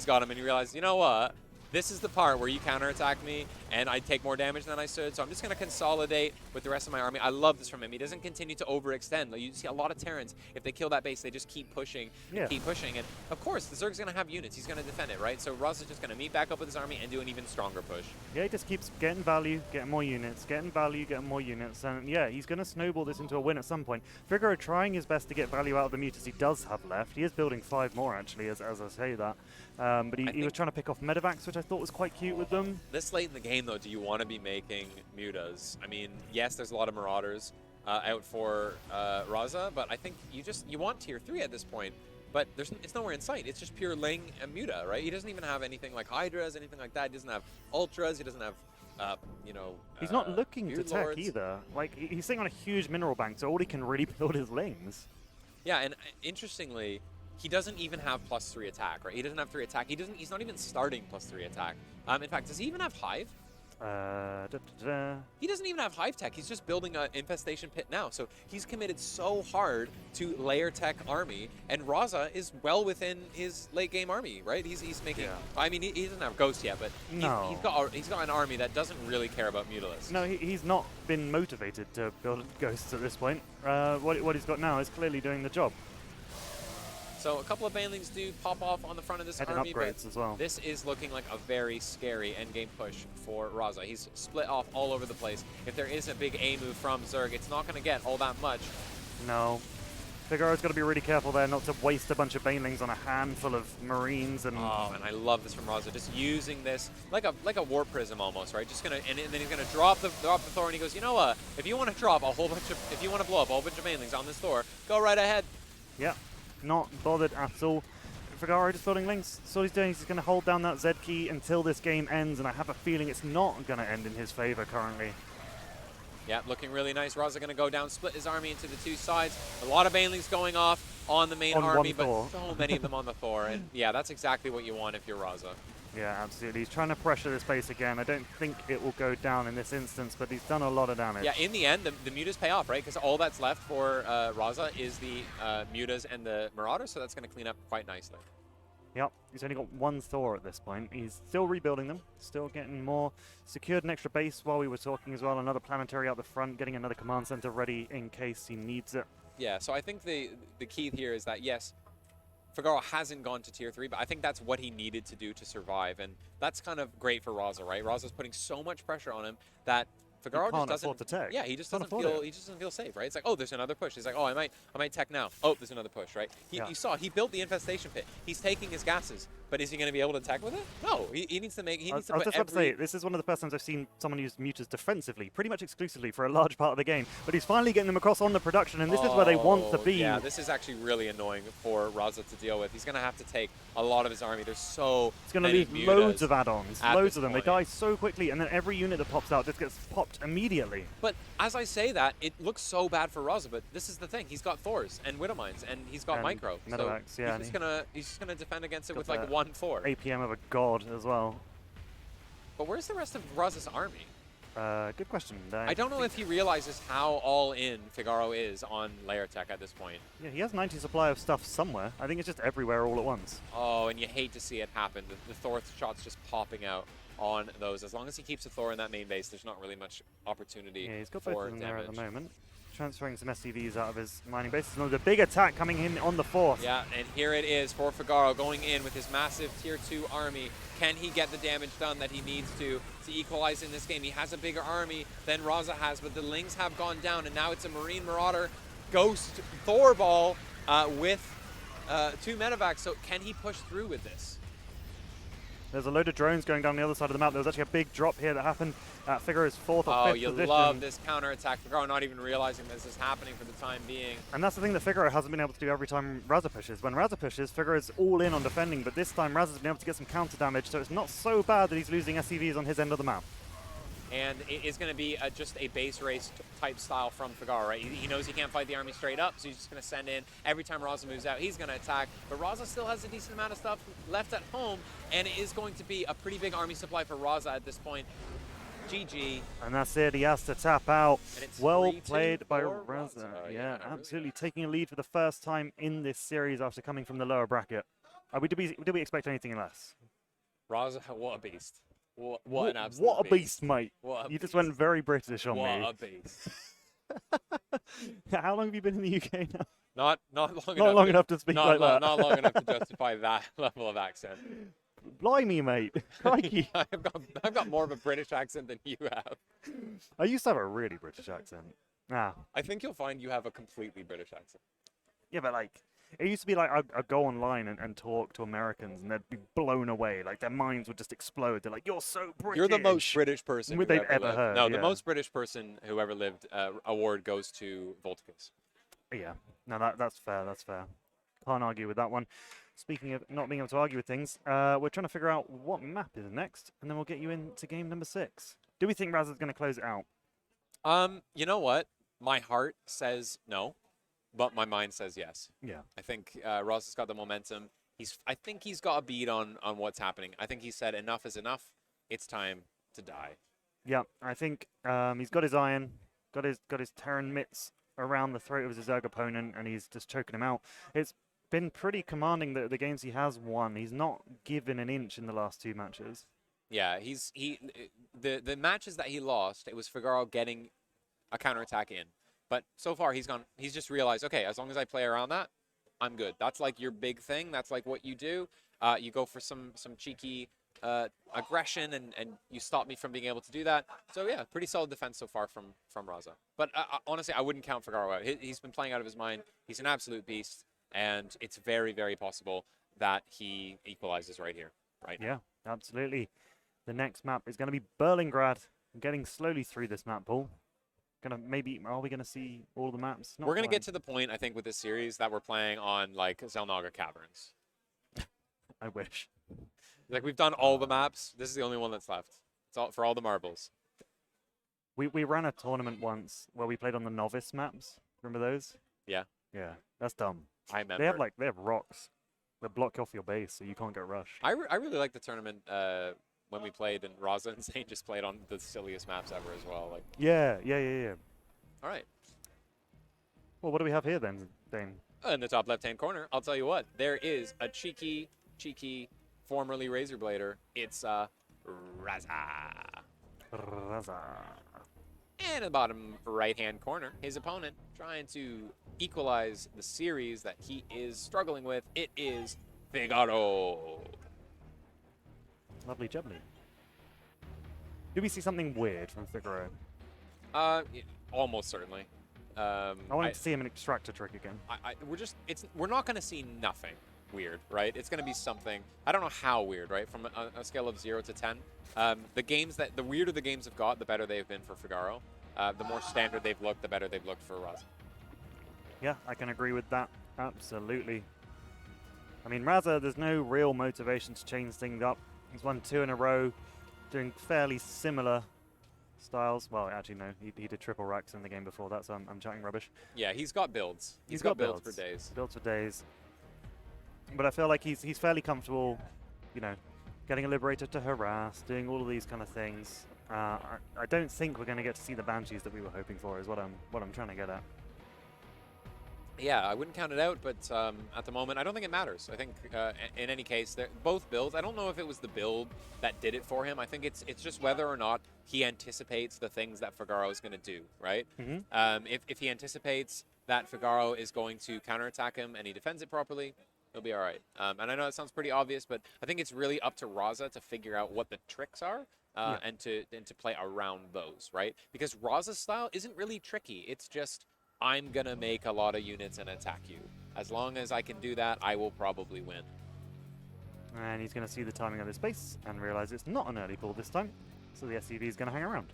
got them, and he realized, you know what? This is the part where you counterattack me, and I take more damage than I should, so I'm just going to consolidate with the rest of my army. I love this from him. He doesn't continue to overextend. Like, you see a lot of Terrans, if they kill that base, they just keep pushing and keep pushing. And, of course, the Zerg's going to have units. He's going to defend it, right? So Raza's just going to meet back up with his army and do an even stronger push. Yeah, he just keeps getting value, getting more units, getting value, getting more units. And, yeah, he's going to snowball this into a win at some point. Figaro trying his best to get value out of the mutas he does have left. He is building 5 more, actually, as I say that. But he was trying to pick off medevacs, which I thought was quite cute with them. This late in the game, though, do you want to be making mutas? I mean, yes, there's a lot of Marauders out for Raza, but I think you want tier 3 at this point. But it's nowhere in sight. It's just pure Ling and Muta, right? He doesn't even have anything like Hydras, anything like that. He doesn't have Ultras. He doesn't have, he's not looking to tech Lords. either. Like, he's sitting on a huge mineral bank, so all he can really build is Lings. Yeah, and interestingly, he doesn't even have +3 attack, right? He doesn't have 3 attack. He's not even starting +3 attack. In fact, does he even have Hive? He doesn't even have Hive tech. He's just building an infestation pit now. So he's committed so hard to layer tech army, and Raza is well within his late game army, right? He's making. Yeah. I mean, he doesn't have Ghost yet, but he's got an army that doesn't really care about Mutalisks. No, he's not been motivated to build Ghosts at this point. What he's got now is clearly doing the job. So a couple of Banelings do pop off on the front of this army, upgrades as well. This is looking like a very scary endgame push for Raza. He's split off all over the place. If there is a big A move from Zerg, it's not going to get all that much. No. Figaro's got to be really careful there not to waste a bunch of Banelings on a handful of Marines. And and I love this from Raza, just using this like a warp prism almost, right? Just gonna and then he's gonna drop the Thor, and he goes, you know what? If you want to blow up a whole bunch of Banelings on this Thor, go right ahead. Yeah. Not bothered at all. Figaro just building links. So all he's doing is he's going to hold down that Z key until this game ends, and I have a feeling it's not going to end in his favor currently. Yeah, looking really nice. Raza going to go down, split his army into the 2 sides. A lot of Banelings going off on the main army, but so many of them on the Thor. And yeah, that's exactly what you want if you're Raza. Yeah, absolutely. He's trying to pressure this base again. I don't think it will go down in this instance, but he's done a lot of damage. Yeah, in the end, the mutas pay off, right? Because all that's left for Raza is the mutas and the Marauders, so that's going to clean up quite nicely. Yep, he's only got one Thor at this point. He's still rebuilding them, still getting more. Secured an extra base while we were talking as well. Another planetary out the front, getting another command center ready in case he needs it. Yeah, so I think the key here is that, yes, Figaro hasn't gone to tier 3, but I think that's what he needed to do to survive, and that's kind of great for Raza, right? Raza's putting so much pressure on him that Figaro just doesn't. To tech. Yeah, he just Can't doesn't afford feel. it. He just doesn't feel safe, right? It's like, oh, there's another push. He's like, oh, I might tech now. Oh, there's another push, right? You saw he built the infestation pit. He's taking his gases, but is he going to be able to tech with it? No, he needs to make. He needs to I was put just about to say, this is one of the first times I've seen someone use mutas defensively, pretty much exclusively for a large part of the game. But he's finally getting them across on the production, and this is where they want to be. Yeah, this is actually really annoying for Raza to deal with. He's going to have to take a lot of his army. There's so It's going to leave loads of add-ons, loads of them. point. They die so quickly, and then every unit that pops out just gets popped immediately. But as I say that, it looks so bad for Raza, but this is the thing. He's got Thors and Widowmines, and he's got And Micro. Medevacs, So yeah, he's just gonna defend against it with got like 1-4. APM of a god as well. But where's the rest of Raza's army? Good question. I don't know if he realizes how all in Figaro is on layer tech at this point. Yeah, he has 90 supply of stuff somewhere. I think it's just everywhere all at once. Oh, and you hate to see it happen. The Thor shots just popping out on those. As long as he keeps a Thor in that main base, there's not really much opportunity Yeah, he's got for both of them there damage. at the moment. Transferring some SCVs out of his mining base. There's another big attack coming in on the 4th. Yeah, and here it is for Figaro going in with his massive tier 2 army. Can he get the damage done that he needs to equalize in this game? He has a bigger army than Raza has, but the Lings have gone down, and now it's a Marine Marauder Ghost Thor Ball with 2 medevacs. So can he push through with this? There's a load of drones going down the other side of the map. There was actually a big drop here that happened at Figaro's 4th or 5th you position. love this counterattack. Figaro not even realizing this is happening for the time being. And that's the thing that Figaro hasn't been able to do every time Raza pushes. When Raza pushes, Figaro's all in on defending, but this time Raza's been able to get some counter damage, so it's not so bad that he's losing SCVs on his end of the map. And it is going to be just a base race type style from Figaro, right? He knows he can't fight the army straight up, so he's just going to send in. Every time Raza moves out, he's going to attack. But Raza still has a decent amount of stuff left at home, and it is going to be a pretty big army supply for Raza at this point. GG. And that's it. He has to tap out. And it's Well 3-2 played by for Raza. Raza. Yeah, Really absolutely taking a lead for the first time in this series after coming from the lower bracket. Did we expect anything less? Raza, what a beast. What an absolute What a beast, mate. What a You just beast. went very British on What me. a beast. How long have you been in the UK now? Not long Not enough. long enough to speak like that. Not long enough to justify that level of accent. Blimey, mate. Crikey. I've got more of a British accent than you have. I used to have a really British accent. Ah. I think you'll find you have a completely British accent. Yeah, but like, it used to be like I'd go online and talk to Americans and they'd be blown away. Like their minds would just explode. They're like, "You're so British." You're the most British person They've ever lived. heard. No, yeah. the most British person who ever lived award goes to Volticus. Yeah. No, that's fair. That's fair. Can't argue with that one. Speaking of not being able to argue with things, we're trying to figure out what map is next, and then we'll get you into game number 6. Do we think Raza's going to close it out? You know what? My heart says no, but my mind says yes. Yeah. I think Ross has got the momentum. I think he's got a beat on what's happening. I think he said enough is enough. It's time to die. Yeah, I think he's got his iron, got his Terran mitts around the throat of his Zerg opponent, and he's just choking him out. It's been pretty commanding the games he has won. He's not given an inch in the last 2 matches. Yeah, the matches that he lost, it was Figaro getting a counterattack in. But so far he's just realized, okay, as long as I play around that, I'm good. That's like your big thing. That's like what you do. You go for some cheeky aggression and you stop me from being able to do that. So yeah, pretty solid defense so far from Raza. But honestly, I wouldn't count Figaro out. He's been playing out of his mind. He's an absolute beast, and it's very, very possible that he equalizes right here, right now. Yeah, absolutely. The next map is going to be Berlingrad. I'm getting slowly through this map, Paul. Are we gonna see all the maps? Not We're gonna quite. get to the point, I think, with this series that we're playing on like Zelnaga Caverns. I wish. Like we've done all the maps. This is the only one that's left. It's all for all the marbles. We ran a tournament once where we played on the novice maps. Remember those? Yeah. Yeah, that's dumb. I remember. They have rocks that block off your base, so you can't get rushed. I really like the tournament when we played, and Raza and Zane just played on the silliest maps ever as well. Like. Yeah. All right. Well, what do we have here then, Dane? In the top left-hand corner, I'll tell you what. There is a cheeky cheeky, formerly Razorblader. It's Raza. Raza. And in the bottom right-hand corner, his opponent trying to equalize the series that he is struggling with. It is Figaro. Lovely jubbly. Did we see something weird from Figaro? Almost certainly. I wanted to see him an extractor trick again. We're not going to see nothing weird, right? It's going to be something. I don't know how weird, right? From a scale of 0 to 10, the weirder the games have got, the better they've been for Figaro. The more standard they've looked, the better they've looked for Raza. Yeah, I can agree with that. Absolutely. I mean, Raza, there's no real motivation to change things up. He's won 2 in a row, doing fairly similar styles. Well, actually, no. He did triple racks in the game before that, so I'm chatting rubbish. Yeah, he's got builds. He's got builds for days. Builds for days. But I feel like he's fairly comfortable, you know, getting a Liberator to harass, doing all of these kind of things. I don't think we're going to get to see the Banshees that we were hoping for, is what I'm trying to get at. Yeah, I wouldn't count it out, but at the moment, I don't think it matters. I think in any case, both builds. I don't know if it was the build that did it for him. I think it's just whether or not he anticipates the things that Figaro is going to do, right? Mm-hmm. If he anticipates that Figaro is going to counterattack him and he defends it properly, he'll be all right. And I know it sounds pretty obvious, but I think it's really up to Raza to figure out what the tricks are. And to play around those, right? Because Raza's style isn't really tricky. It's just, I'm going to make a lot of units and attack you. As long as I can do that, I will probably win. And he's going to see the timing of his base and realize it's not an early pull this time. So the SCV is going to hang around.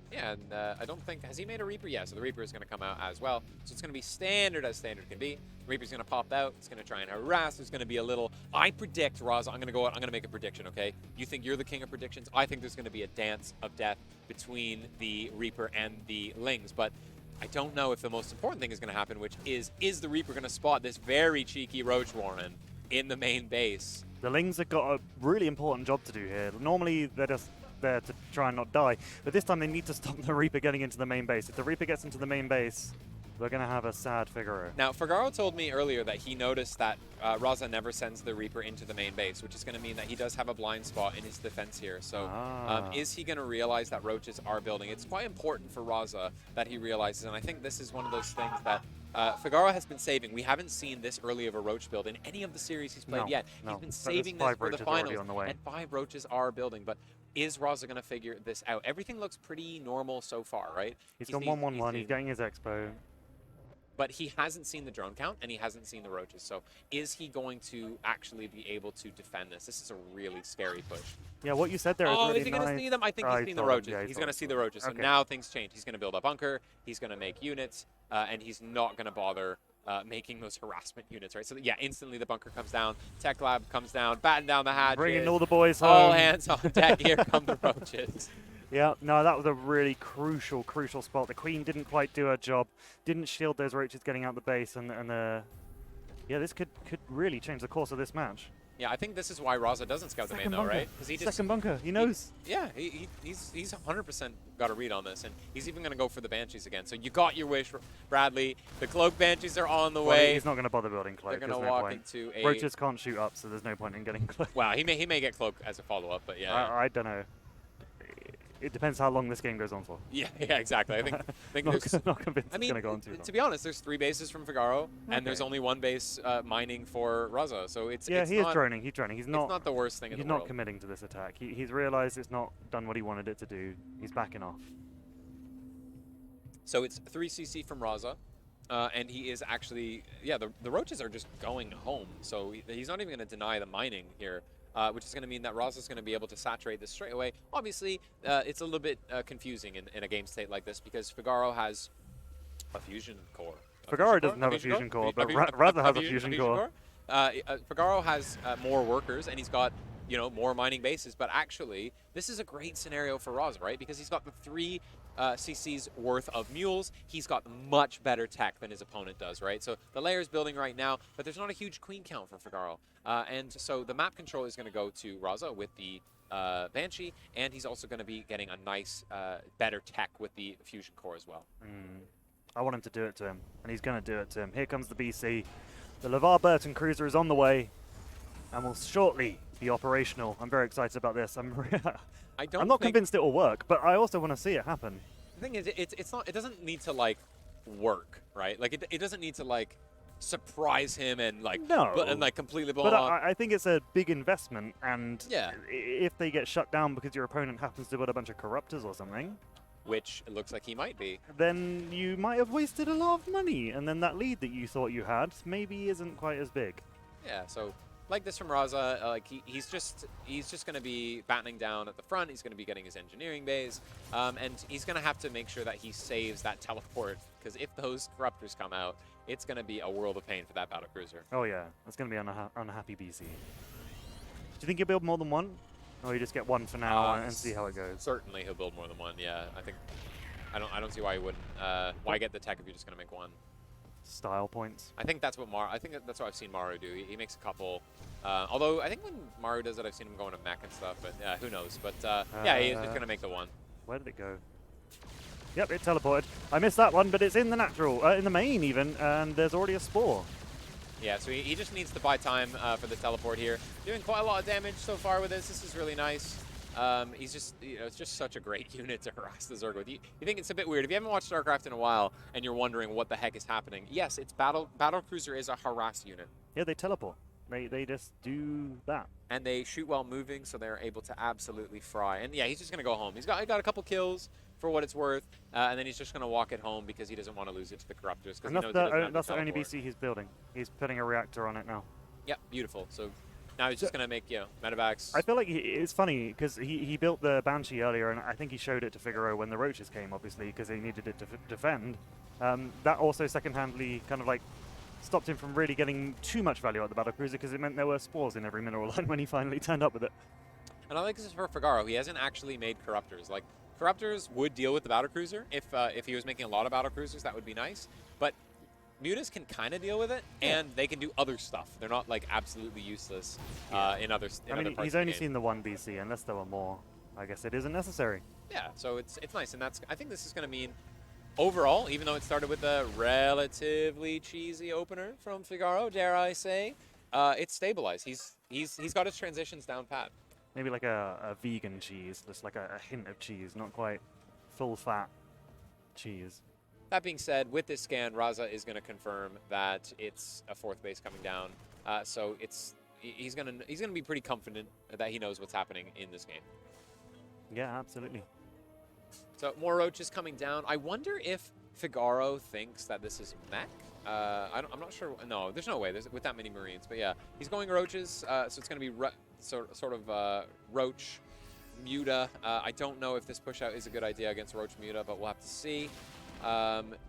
Yeah, and I don't think... Has he made a Reaper? Yeah, so the Reaper is going to come out as well. So it's going to be standard as standard can be. The Reaper's going to pop out. It's going to try and harass. There's going to be a little... I predict, Raza, I'm going to go out. I'm going to make a prediction, okay? You think you're the king of predictions? I think there's going to be a dance of death between the Reaper and the Lings. But I don't know if the most important thing is going to happen, which is the Reaper going to spot this very cheeky Roach Warren in the main base? The Lings have got a really important job to do here. Normally, they're just there to try and not die, but this time they need to stop the Reaper getting into the main base. If the Reaper gets into the main base, we're going to have a sad Figaro. Now, Figaro told me earlier that he noticed that Raza never sends the Reaper into the main base, which is going to mean that he does have a blind spot in his defense here. So is he going to realize that roaches are building? It's quite important for Raza that he realizes, and I think this is one of those things that Figaro has been saving. We haven't seen this early of a roach build in any of the series he's played yet. He's been saving this for the finals, and 5 roaches are building. But is Raza going to figure this out? Everything looks pretty normal so far, right? He's got 1-1-1. He's getting his expo. But he hasn't seen the drone count, and he hasn't seen the roaches. So is he going to actually be able to defend this? This is a really scary push. Yeah, what you said there is really is he going to see them? I think he's seen the roaches. Yeah, he's going to see the roaches. So now things change. He's going to build a bunker. He's going to make units, and he's not going to bother making those harassment units, right? So yeah, instantly the bunker comes down. Tech lab comes down, batten down the hatches. Bringing all the boys home. All hands on deck. Here come the roaches. Yeah, no, that was a really crucial spot. The Queen didn't quite do her job, didn't shield those roaches getting out the base, and yeah, this could really change the course of this match. Yeah, I think this is why Raza doesn't scout the main, though, right? Because he just second bunker. He knows. He's 100% got a read on this, and he's even going to go for the Banshees again. So you got your wish, Bradley. The Cloak Banshees are on the way. He's not going to bother building Cloak. They're going to walk into a... Roaches can't shoot up, so there's no point in getting Cloak. Wow, he may get Cloak as a follow-up, but yeah. I don't know. It depends how long this game goes on for. Yeah, exactly. I think not convinced it's going to go on too long. To be honest, there's 3 bases from Figaro, and there's only 1 base mining for Raza. So he is droning. He's droning. It's not the worst thing in the world. He's not committing to this attack. He's realized it's not done what he wanted it to do. He's backing off. So it's 3 CC from Raza, and he is actually the roaches are just going home. So he's not even going to deny the mining here. Which is going to mean that Raza is going to be able to saturate this straight away. Obviously, it's a little bit confusing in a game state like this because Figaro has a fusion core. Figaro doesn't have a fusion core, but Raza has a fusion core. Figaro has more workers, and he's got more mining bases. But actually, this is a great scenario for Raza, right? Because he's got the 3 CC's worth of mules. He's got much better tech than his opponent does, right? So the layer is building right now, but there's not a huge queen count for Figaro. And so the map control is going to go to Raza with the Banshee, and he's also going to be getting a nice, better tech with the fusion core as well. I want him to do it to him, and he's going to do it to him. Here comes the BC. The LeVar Burton cruiser is on the way. and will shortly be operational. I'm very excited about this. I'm don't not think convinced it will work, but I also want to see it happen. the thing is, it's not. It doesn't need to like work, right? Like it doesn't need to like surprise him and like No. and like completely blow But him up. I think it's a big investment, and Yeah. if they get shut down because your opponent happens to put a bunch of corruptors or something, Which it looks like he might be. then you might have wasted a lot of money, and then that lead that you thought you had maybe isn't quite as big. Yeah, so like this from Raza, like he's just going to be battening down at the front. He's going to be getting his engineering bays, and he's going to have to make sure that he saves that teleport, because if those corruptors come out, it's going to be a world of pain for that battlecruiser. Oh yeah, that's going to be unhappy BC. Do you think you'll build more than one? Or you just get one for now and see how it goes? Certainly he'll build more than one. Yeah, I don't see why he wouldn't. Why get the tech if you're just going to make one? Style points. I think that's what that's what I've seen Maru do. He makes a couple. Although I think when Maru does it, I've seen him going to mech and stuff. But who knows? But yeah, he's just gonna make the one. Where did it go? Yep, it teleported. I missed that one, but it's in the natural, in the main even, and there's already a spore. Yeah, so he just needs to buy time for the teleport here. Doing quite a lot of damage so far with this. This is really nice. He's just, it's just such a great unit to harass the Zerg with. You think it's a bit weird. If you haven't watched Starcraft in a while and you're wondering what the heck is happening, yes, it's Battlecruiser is a harass unit. Yeah, they teleport. They just do that. And they shoot while moving, so they're able to absolutely fry. And yeah, he's just going to go home. He got a couple kills for what it's worth, and then he's just going to walk it home because he doesn't want to lose it to the corruptors. And that's the only BC he's building. He's putting a reactor on it now. Yep, beautiful. So now he's just going to make, medevacs. I feel like it's funny because he built the Banshee earlier, and I think he showed it to Figaro when the Roaches came, obviously, because they needed it to defend. That also second-handly kind of like stopped him from really getting too much value out of the battlecruiser because it meant there were spores in every mineral line when he finally turned up with it. And I like this for Figaro. He hasn't actually made corruptors. Like, corruptors would deal with the battlecruiser. If he was making a lot of battlecruisers, that would be nice. But mutas can kind of deal with it, and they can do other stuff. They're not like absolutely useless in other parts of the game. He's only seen the one BC. Unless there were more, I guess it isn't necessary. Yeah, so it's nice, and I think this is going to mean overall, even though it started with a relatively cheesy opener from Figaro, dare I say, it's stabilized. He's got his transitions down pat. Maybe like a vegan cheese, just like a hint of cheese, not quite full fat cheese. That being said, with this scan, Raza is going to confirm that it's a fourth base coming down. So he's going to be pretty confident that he knows what's happening in this game. Yeah, absolutely. So more roaches coming down. I wonder if Figaro thinks that this is mech. I'm not sure. No, there's no way. With that many Marines. But yeah, he's going roaches. So it's going to be sort of roach muta. I don't know if this push out is a good idea against roach muta, but we'll have to see.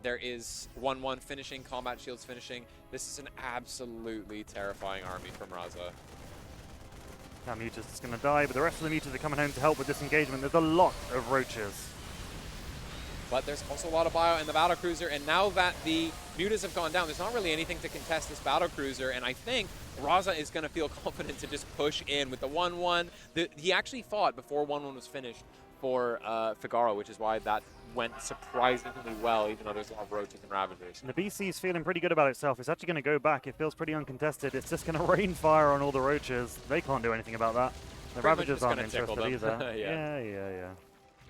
There is 1-1 finishing, combat shields finishing. This is an absolutely terrifying army from Raza. Now Mutas is going to die, but the rest of the Mutas are coming home to help with this engagement. There's a lot of roaches. But there's also a lot of bio in the battlecruiser, and now that the mutas have gone down, there's not really anything to contest this battlecruiser, and I think Raza is going to feel confident to just push in with the 1-1. He actually fought before 1-1 was finished for Figaro, which is why that went surprisingly well, even though there's a lot of roaches and ravagers. And the BC is feeling pretty good about itself. It's actually going to go back. It feels pretty uncontested. It's just going to rain fire on all the roaches. They can't do anything about that. The ravagers aren't interested either. Yeah.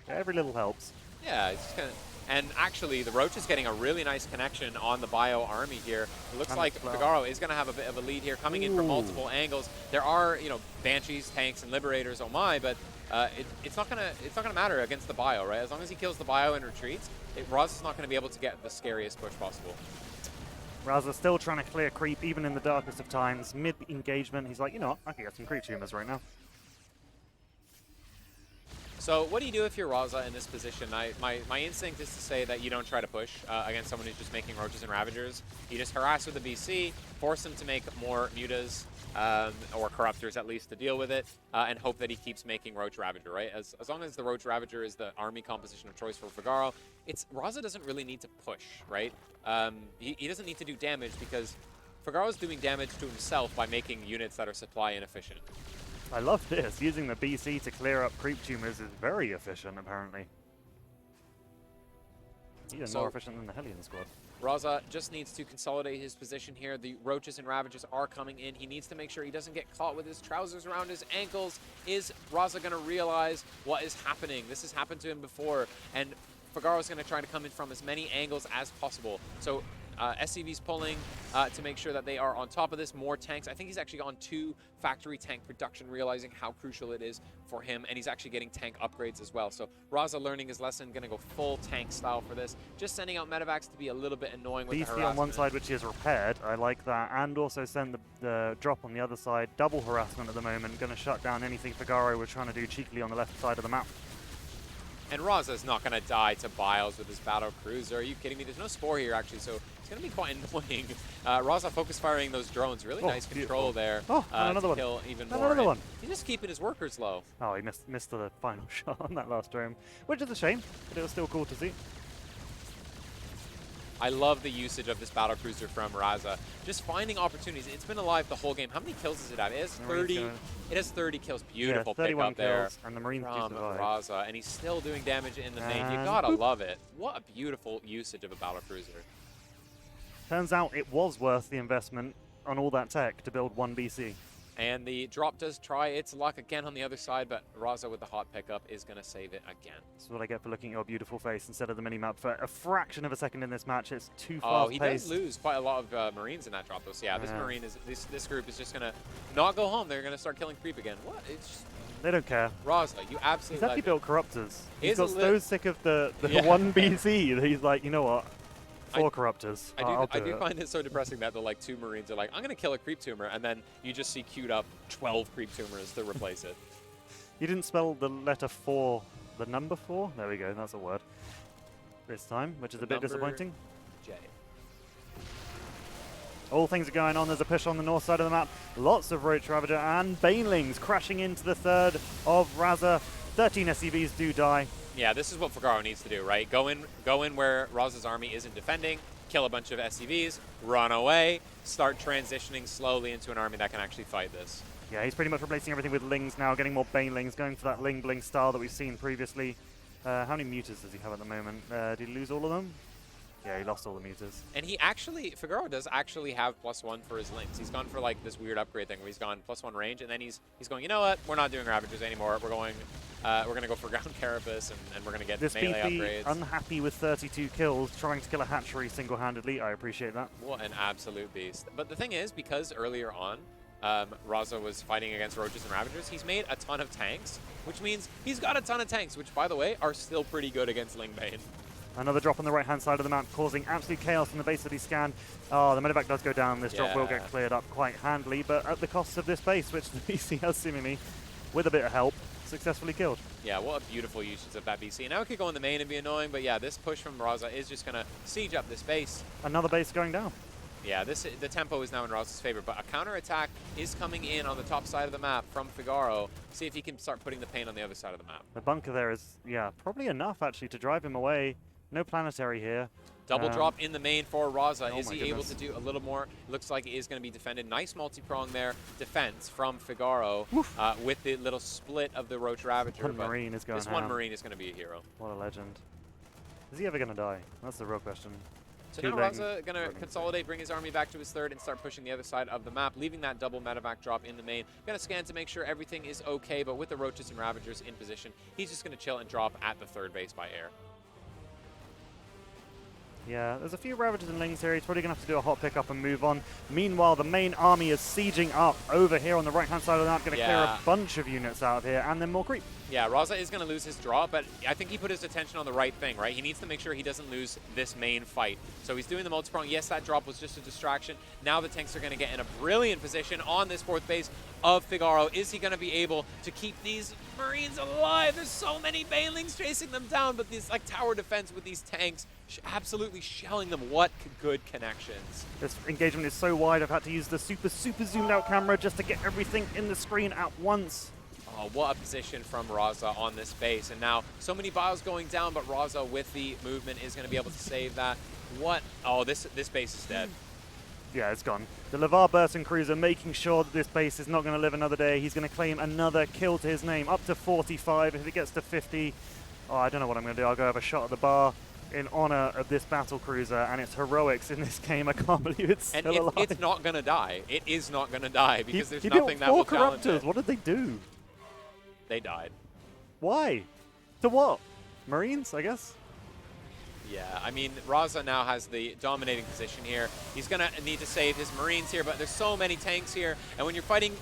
Every little helps. Yeah, it's just kind of, and actually the Roach is getting a really nice connection on the bio army here. It looks like Figaro is going to have a bit of a lead here, coming in from multiple angles. There are, Banshees, tanks, and Liberators. Oh my! But it's not gonna matter against the bio, right? As long as he kills the bio and retreats, Raza's not going to be able to get the scariest push possible. Raza's still trying to clear creep, even in the darkest of times. Mid-engagement, he's like, I can get some creep tumors right now. So what do you do if you're Raza in this position? My instinct is to say that you don't try to push against someone who's just making roaches and ravagers. You just harass with the BC, force them to make more mutas, or corruptors at least to deal with it, and hope that he keeps making roach ravager, right? As long as the roach ravager is the army composition of choice for Figaro, Raza doesn't really need to push, right? He doesn't need to do damage because Figaro's doing damage to himself by making units that are supply inefficient. I love this. Using the BC to clear up creep tumors is very efficient, apparently. He's So more efficient than the Hellion squad. Raza just needs to consolidate his position here. The Roaches and Ravagers are coming in. He needs to make sure he doesn't get caught with his trousers around his ankles. Is Raza going to realize what is happening? This has happened to him before, and Figaro is going to try to come in from as many angles as possible. So SCV's pulling to make sure that they are on top of this. More tanks. I think he's actually on 2 factory tank production, realizing how crucial it is for him, and he's actually getting tank upgrades as well. So Raza learning his lesson, going to go full tank style for this. Just sending out medevacs to be a little bit annoying with the harassment. on one side, which he has repaired. I like that. And also send the drop on the other side. Double harassment at the moment. Going to shut down anything Figaro was trying to do cheekily on the left side of the map. And Raza's not going to die to Biles with his battle cruiser. Are you kidding me? There's no Spore here, actually, so it's going to be quite annoying. Raza focus firing those drones. Really nice control there. Oh, another one. Kill even more. Another one. He's just keeping his workers low. Oh, he missed the final shot on that last drone, which is a shame, but it was still cool to see. I love the usage of this battle cruiser from Raza. Just finding opportunities. It's been alive the whole game. How many kills does it have? It has 30. It has 30 kills. Beautiful pick up there and the Marines from Raza, and he's still doing damage in the main. You gotta love it. What a beautiful usage of a battle cruiser. Turns out it was worth the investment on all that tech to build 1 BC. And the drop does try its luck again on the other side, but Raza with the hot pickup is going to save it again. That's what I get for looking at your beautiful face instead of the mini-map for a fraction of a second in this match. It's too fast-paced. Oh, he does lose quite a lot of Marines in that drop, though. So yeah, this Marine is this group is just going to not go home. They're going to start killing creep again. What? It's just, they don't care. Raza, you absolutely. He's actually built Corruptors. He's He's got so sick of the 1 BC that he's like, you know what? 4 Corruptors. I do find it so depressing that the 2 Marines are like, I'm going to kill a creep tumor, and then you just see queued up 12 creep tumors to replace it. You didn't spell the letter 4, the number 4? There we go, that's a word. This time, which is a bit disappointing. J. All things are going on. There's a push on the north side of the map. Lots of Roach Ravager and Banelings crashing into the third of Raza. 13 SCVs do die. Yeah, this is what Figaro needs to do, right? Go in where Raza's army isn't defending, kill a bunch of SCVs, run away, start transitioning slowly into an army that can actually fight this. Yeah, he's pretty much replacing everything with Lings now, getting more Banelings, going for that Ling Bling style that we've seen previously. How many Mutas does he have at the moment? Did he lose all of them? Yeah, he lost all the Mutas. And he actually, Figaro does actually have +1 for his Lings. He's gone for this weird upgrade thing where he's gone +1 range, and then he's going, you know what, we're not doing Ravagers anymore. We're going to go for Ground Carapace, and we're going to get this melee BP upgrades. Unhappy with 32 kills, trying to kill a hatchery single-handedly. I appreciate that. What an absolute beast. But the thing is, because earlier on, Raza was fighting against Roaches and Ravagers, he's made a ton of tanks, which means he's got a ton of tanks, which, by the way, are still pretty good against Lingbane. Another drop on the right-hand side of the map, causing absolute chaos in the base that he scanned. Oh, the medevac does go down. This drop will get cleared up quite handily, but at the cost of this base, which the BC has seemingly, with a bit of help, successfully killed. Yeah, what a beautiful usage of that BC. Now it could go in the main and be annoying, but yeah, this push from Raza is just going to siege up this base. Another base going down. Yeah, the tempo is now in Raza's favor, but a counterattack is coming in on the top side of the map from Figaro. See if he can start putting the pain on the other side of the map. The bunker there is, yeah, probably enough actually to drive him away. No planetary here. Double drop in the main for Raza. Oh is he able to do a little more? Looks like it is going to be defended. Nice multi-prong there. Defense from Figaro with the little split of the Roach Ravager. One Marine is going This one Marine is going to be a hero. What a legend. Is he ever going to die? That's the real question. So now Raza going to consolidate, bring his army back to his third, and start pushing the other side of the map, leaving that double medevac drop in the main. Going to scan to make sure everything is okay, but with the Roaches and Ravagers in position, he's just going to chill and drop at the third base by air. Yeah, there's a few Ravagers and Lings here. He's probably going to have to do a hot pickup and move on. Meanwhile, the main army is sieging up over here on the right-hand side of the map. Going to clear a bunch of units out of here, and then more creep. Yeah, Raza is going to lose his draw, but I think he put his attention on the right thing, right? He needs to make sure he doesn't lose this main fight. So he's doing the multi-prong. Yes, that drop was just a distraction. Now the tanks are going to get in a brilliant position on this fourth base of Figaro. Is he going to be able to keep these Marines alive? There's so many Banelings chasing them down, but this tower defense with these tanks absolutely shelling them. What good connections. This engagement is so wide, I've had to use the super zoomed out camera just to get everything in the screen at once. Oh, what a position from Raza on this base. And now so many vials going down, but Raza with the movement is going to be able to save that. What? Oh, this base is dead. Yeah, it's gone. The Lavar Burton Cruiser making sure that this base is not going to live another day. He's going to claim another kill to his name, up to 45. If it gets to 50, oh, I don't know what I'm going to do. I'll go have a shot at the bar. in honor of this battle cruiser and its heroics in this game. I can't believe it's And still alive. it's not going to die. It is not going to die because there's he nothing built that will 4 challenge corruptors. it. What did they do? They died. Why? To what? Marines, I guess? Yeah, I mean, Raza now has the dominating position here. He's going to need to save his Marines here, but there's so many tanks here. And when you're fighting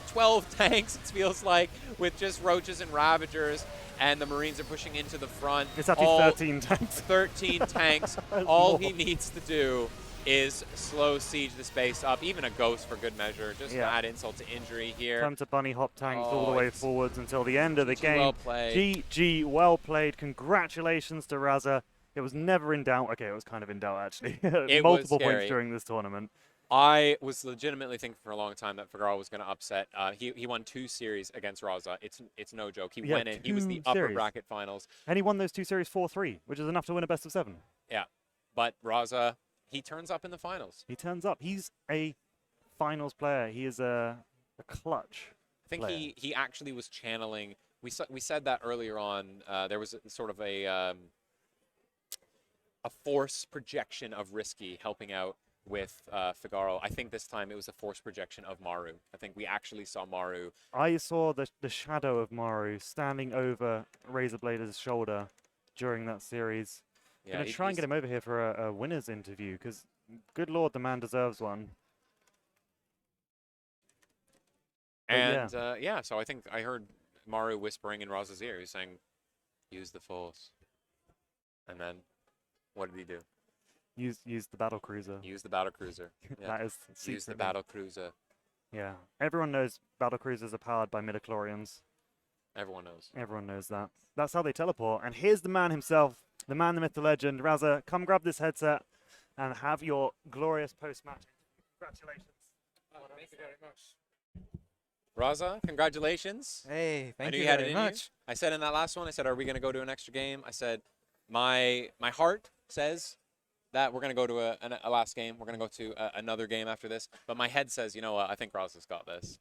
12 tanks, it feels like, with just Roaches and Ravagers, and the Marines are pushing into the front. It's actually 13 tanks. 13 tanks. All he needs to do is slow siege this base up. Even a Ghost for good measure. Just add insult to injury here. Time to bunny hop tanks all the way forwards until the end of the game. Well played. GG, well played. Congratulations to Raza. It was never in doubt. Okay, it was kind of in doubt, actually. Multiple points during this tournament. I was legitimately thinking for a long time that Figaro was going to upset. He won 2 series against Raza. It's no joke. He went in. He was the upper bracket finals. And he won those 2 series 4-3, which is enough to win a best of 7. Yeah, but Raza, he turns up in the finals. He turns up. He's a finals player. He is a clutch player. He actually was channeling. We said that earlier on. There was sort of a force projection of Risky helping out with Figaro. I think this time it was a force projection of Maru. I think we actually saw Maru. I saw the shadow of Maru standing over Razorblader's shoulder during that series. Yeah, I'm going to try and get him over here for a winner's interview, because good lord, the man deserves one. And so I think I heard Maru whispering in Raza's ear. He's saying, use the force. And then what did he do? Use the battle cruiser. Use the battle cruiser. Yeah. That is use the battle cruiser. Yeah. Everyone knows battle cruisers are powered by midichlorians. Everyone knows. Everyone knows that. That's how they teleport. And here's the man himself, the man, the myth, the legend. Raza, come grab this headset and have your glorious post-match. Congratulations. Thank you very much. Raza, congratulations. Hey, thank you very much. I said in that last one, I said, are we going to go to an extra game? I said, my heart says that we're going to go to a last game. We're going to go to another game after this. But my head says, you know what, I think Raza's got this.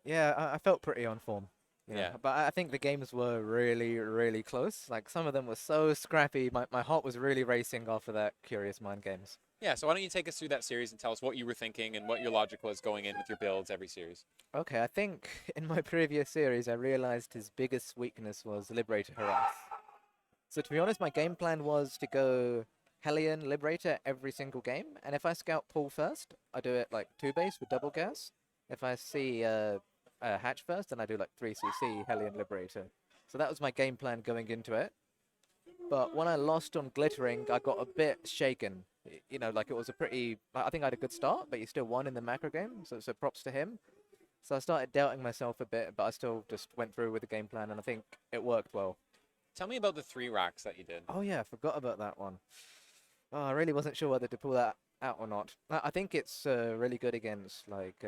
Yeah, I felt pretty on form. Yeah. But I think the games were really, really close. Like, some of them were so scrappy. My heart was really racing after that Curious Mind games. Yeah, so why don't you take us through that series and tell us what you were thinking and what your logic was going in with your builds every series. Okay, I think in my previous series, I realized his biggest weakness was Liberator Harass. So to be honest, my game plan was to go Hellion Liberator every single game. And if I scout pull first, I do it like 2 base with double gas. If I see hatch first, then I do like 3cc Hellion Liberator. So that was my game plan going into it. But when I lost on Glittering, I got a bit shaken. You know, like it was a pretty... I think I had a good start, but he still won in the macro game, so props to him. So I started doubting myself a bit, but I still just went through with the game plan, and I think it worked well. Tell me about the 3 racks that you did. Oh yeah, I forgot about that one. Oh, I really wasn't sure whether to pull that out or not. I think it's really good against like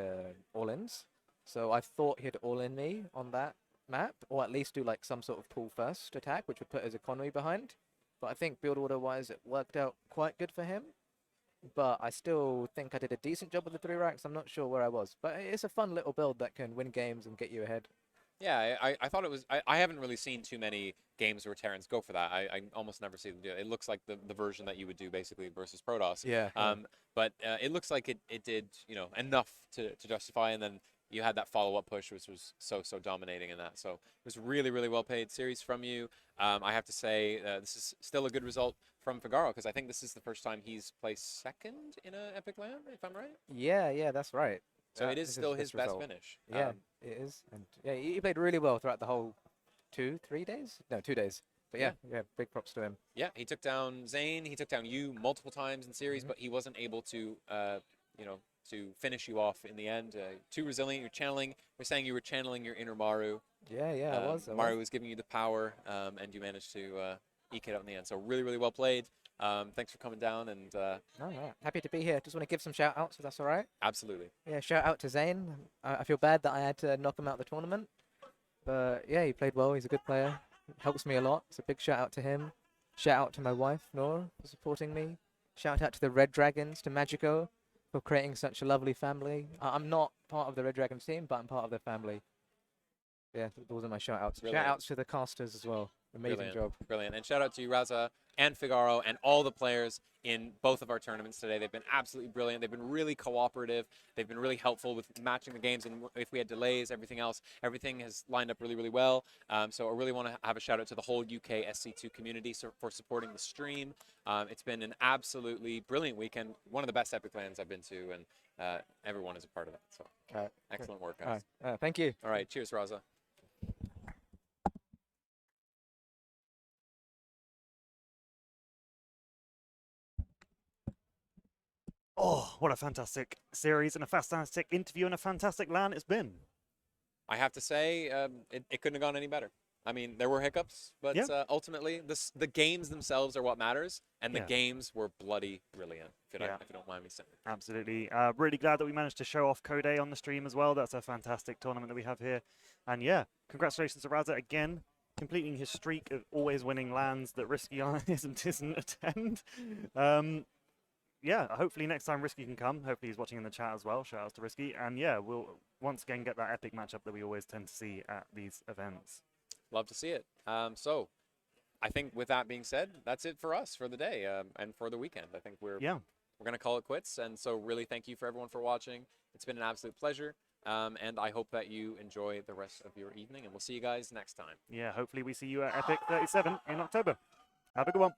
all-ins. So I thought he'd all-in me on that map, or at least do like some sort of pull first attack, which would put his economy behind. But I think build order wise it worked out quite good for him. But I still think I did a decent job with the 3 racks. I'm not sure where I was, but it's a fun little build that can win games and get you ahead. Yeah, I thought it was... I haven't really seen too many games where Terrans go for that. I almost never see them do it. It looks like the version that you would do basically versus Protoss. Yeah. But it looks like it did, you know, enough to justify, and then you had that follow-up push, which was so dominating in that. So it was really, really well-played series from you. I have to say this is still a good result from Figaro, because I think this is the first time he's placed 2nd in an Epic LAN, if I'm right. Yeah, that's right. So it is still his best finish. Yeah, it is. And yeah, he played really well throughout the whole 2-3 days? No, 2 days. But yeah, big props to him. Yeah, he took down Zane. He took down you multiple times in series, but he wasn't able to, you know, to finish you off in the end. Too resilient. You're channeling. We're saying you were channeling your inner Maru. Yeah, I was. Maru was giving you the power, and you managed to eke it out in the end. So really, really well played. Thanks for coming down, and happy to be here. Just want to give some shout outs, if that's all right. Absolutely. Yeah, shout out to Zane. I feel bad that I had to knock him out of the tournament, but yeah, he played well. He's a good player. Helps me a lot. So big shout out to him. Shout out to my wife Nora for supporting me. Shout out to the Red Dragons, to Magico for creating such a lovely family. I'm not part of the Red Dragons team, but I'm part of their family. Yeah, those are my shout outs. Really? Shout outs to the casters as well. Amazing job. Brilliant. And shout out to you, Raza and Figaro, and all the players in both of our tournaments today. They've been absolutely brilliant. They've been really cooperative. They've been really helpful with matching the games. And if we had delays, everything else, everything has lined up really, really well. So I really want to have a shout out to the whole UK SC2 community for supporting the stream. It's been an absolutely brilliant weekend. One of the best Epic lands I've been to, and everyone is a part of that. So excellent work, guys. Thank you. All right. Cheers, Raza. Oh, what a fantastic series and a fantastic interview and a fantastic LAN it's been. I have to say, it couldn't have gone any better. I mean, there were hiccups, but ultimately, the games themselves are what matters, and the games were bloody brilliant, if you don't mind me saying. Absolutely. Really glad that we managed to show off Code A on the stream as well. That's a fantastic tournament that we have here. And yeah, congratulations to Raza again, completing his streak of always winning LANs that Risky doesn't attend. Yeah, hopefully next time Risky can come. Hopefully he's watching in the chat as well. Shout outs to Risky. And yeah, we'll once again get that epic matchup that we always tend to see at these events. Love to see it. So I think with that being said, that's it for us for the day and for the weekend. I think we're going to call it quits. And so really thank you for everyone for watching. It's been an absolute pleasure. And I hope that you enjoy the rest of your evening. And we'll see you guys next time. Yeah, hopefully we see you at EPIC37 in October. Have a good one.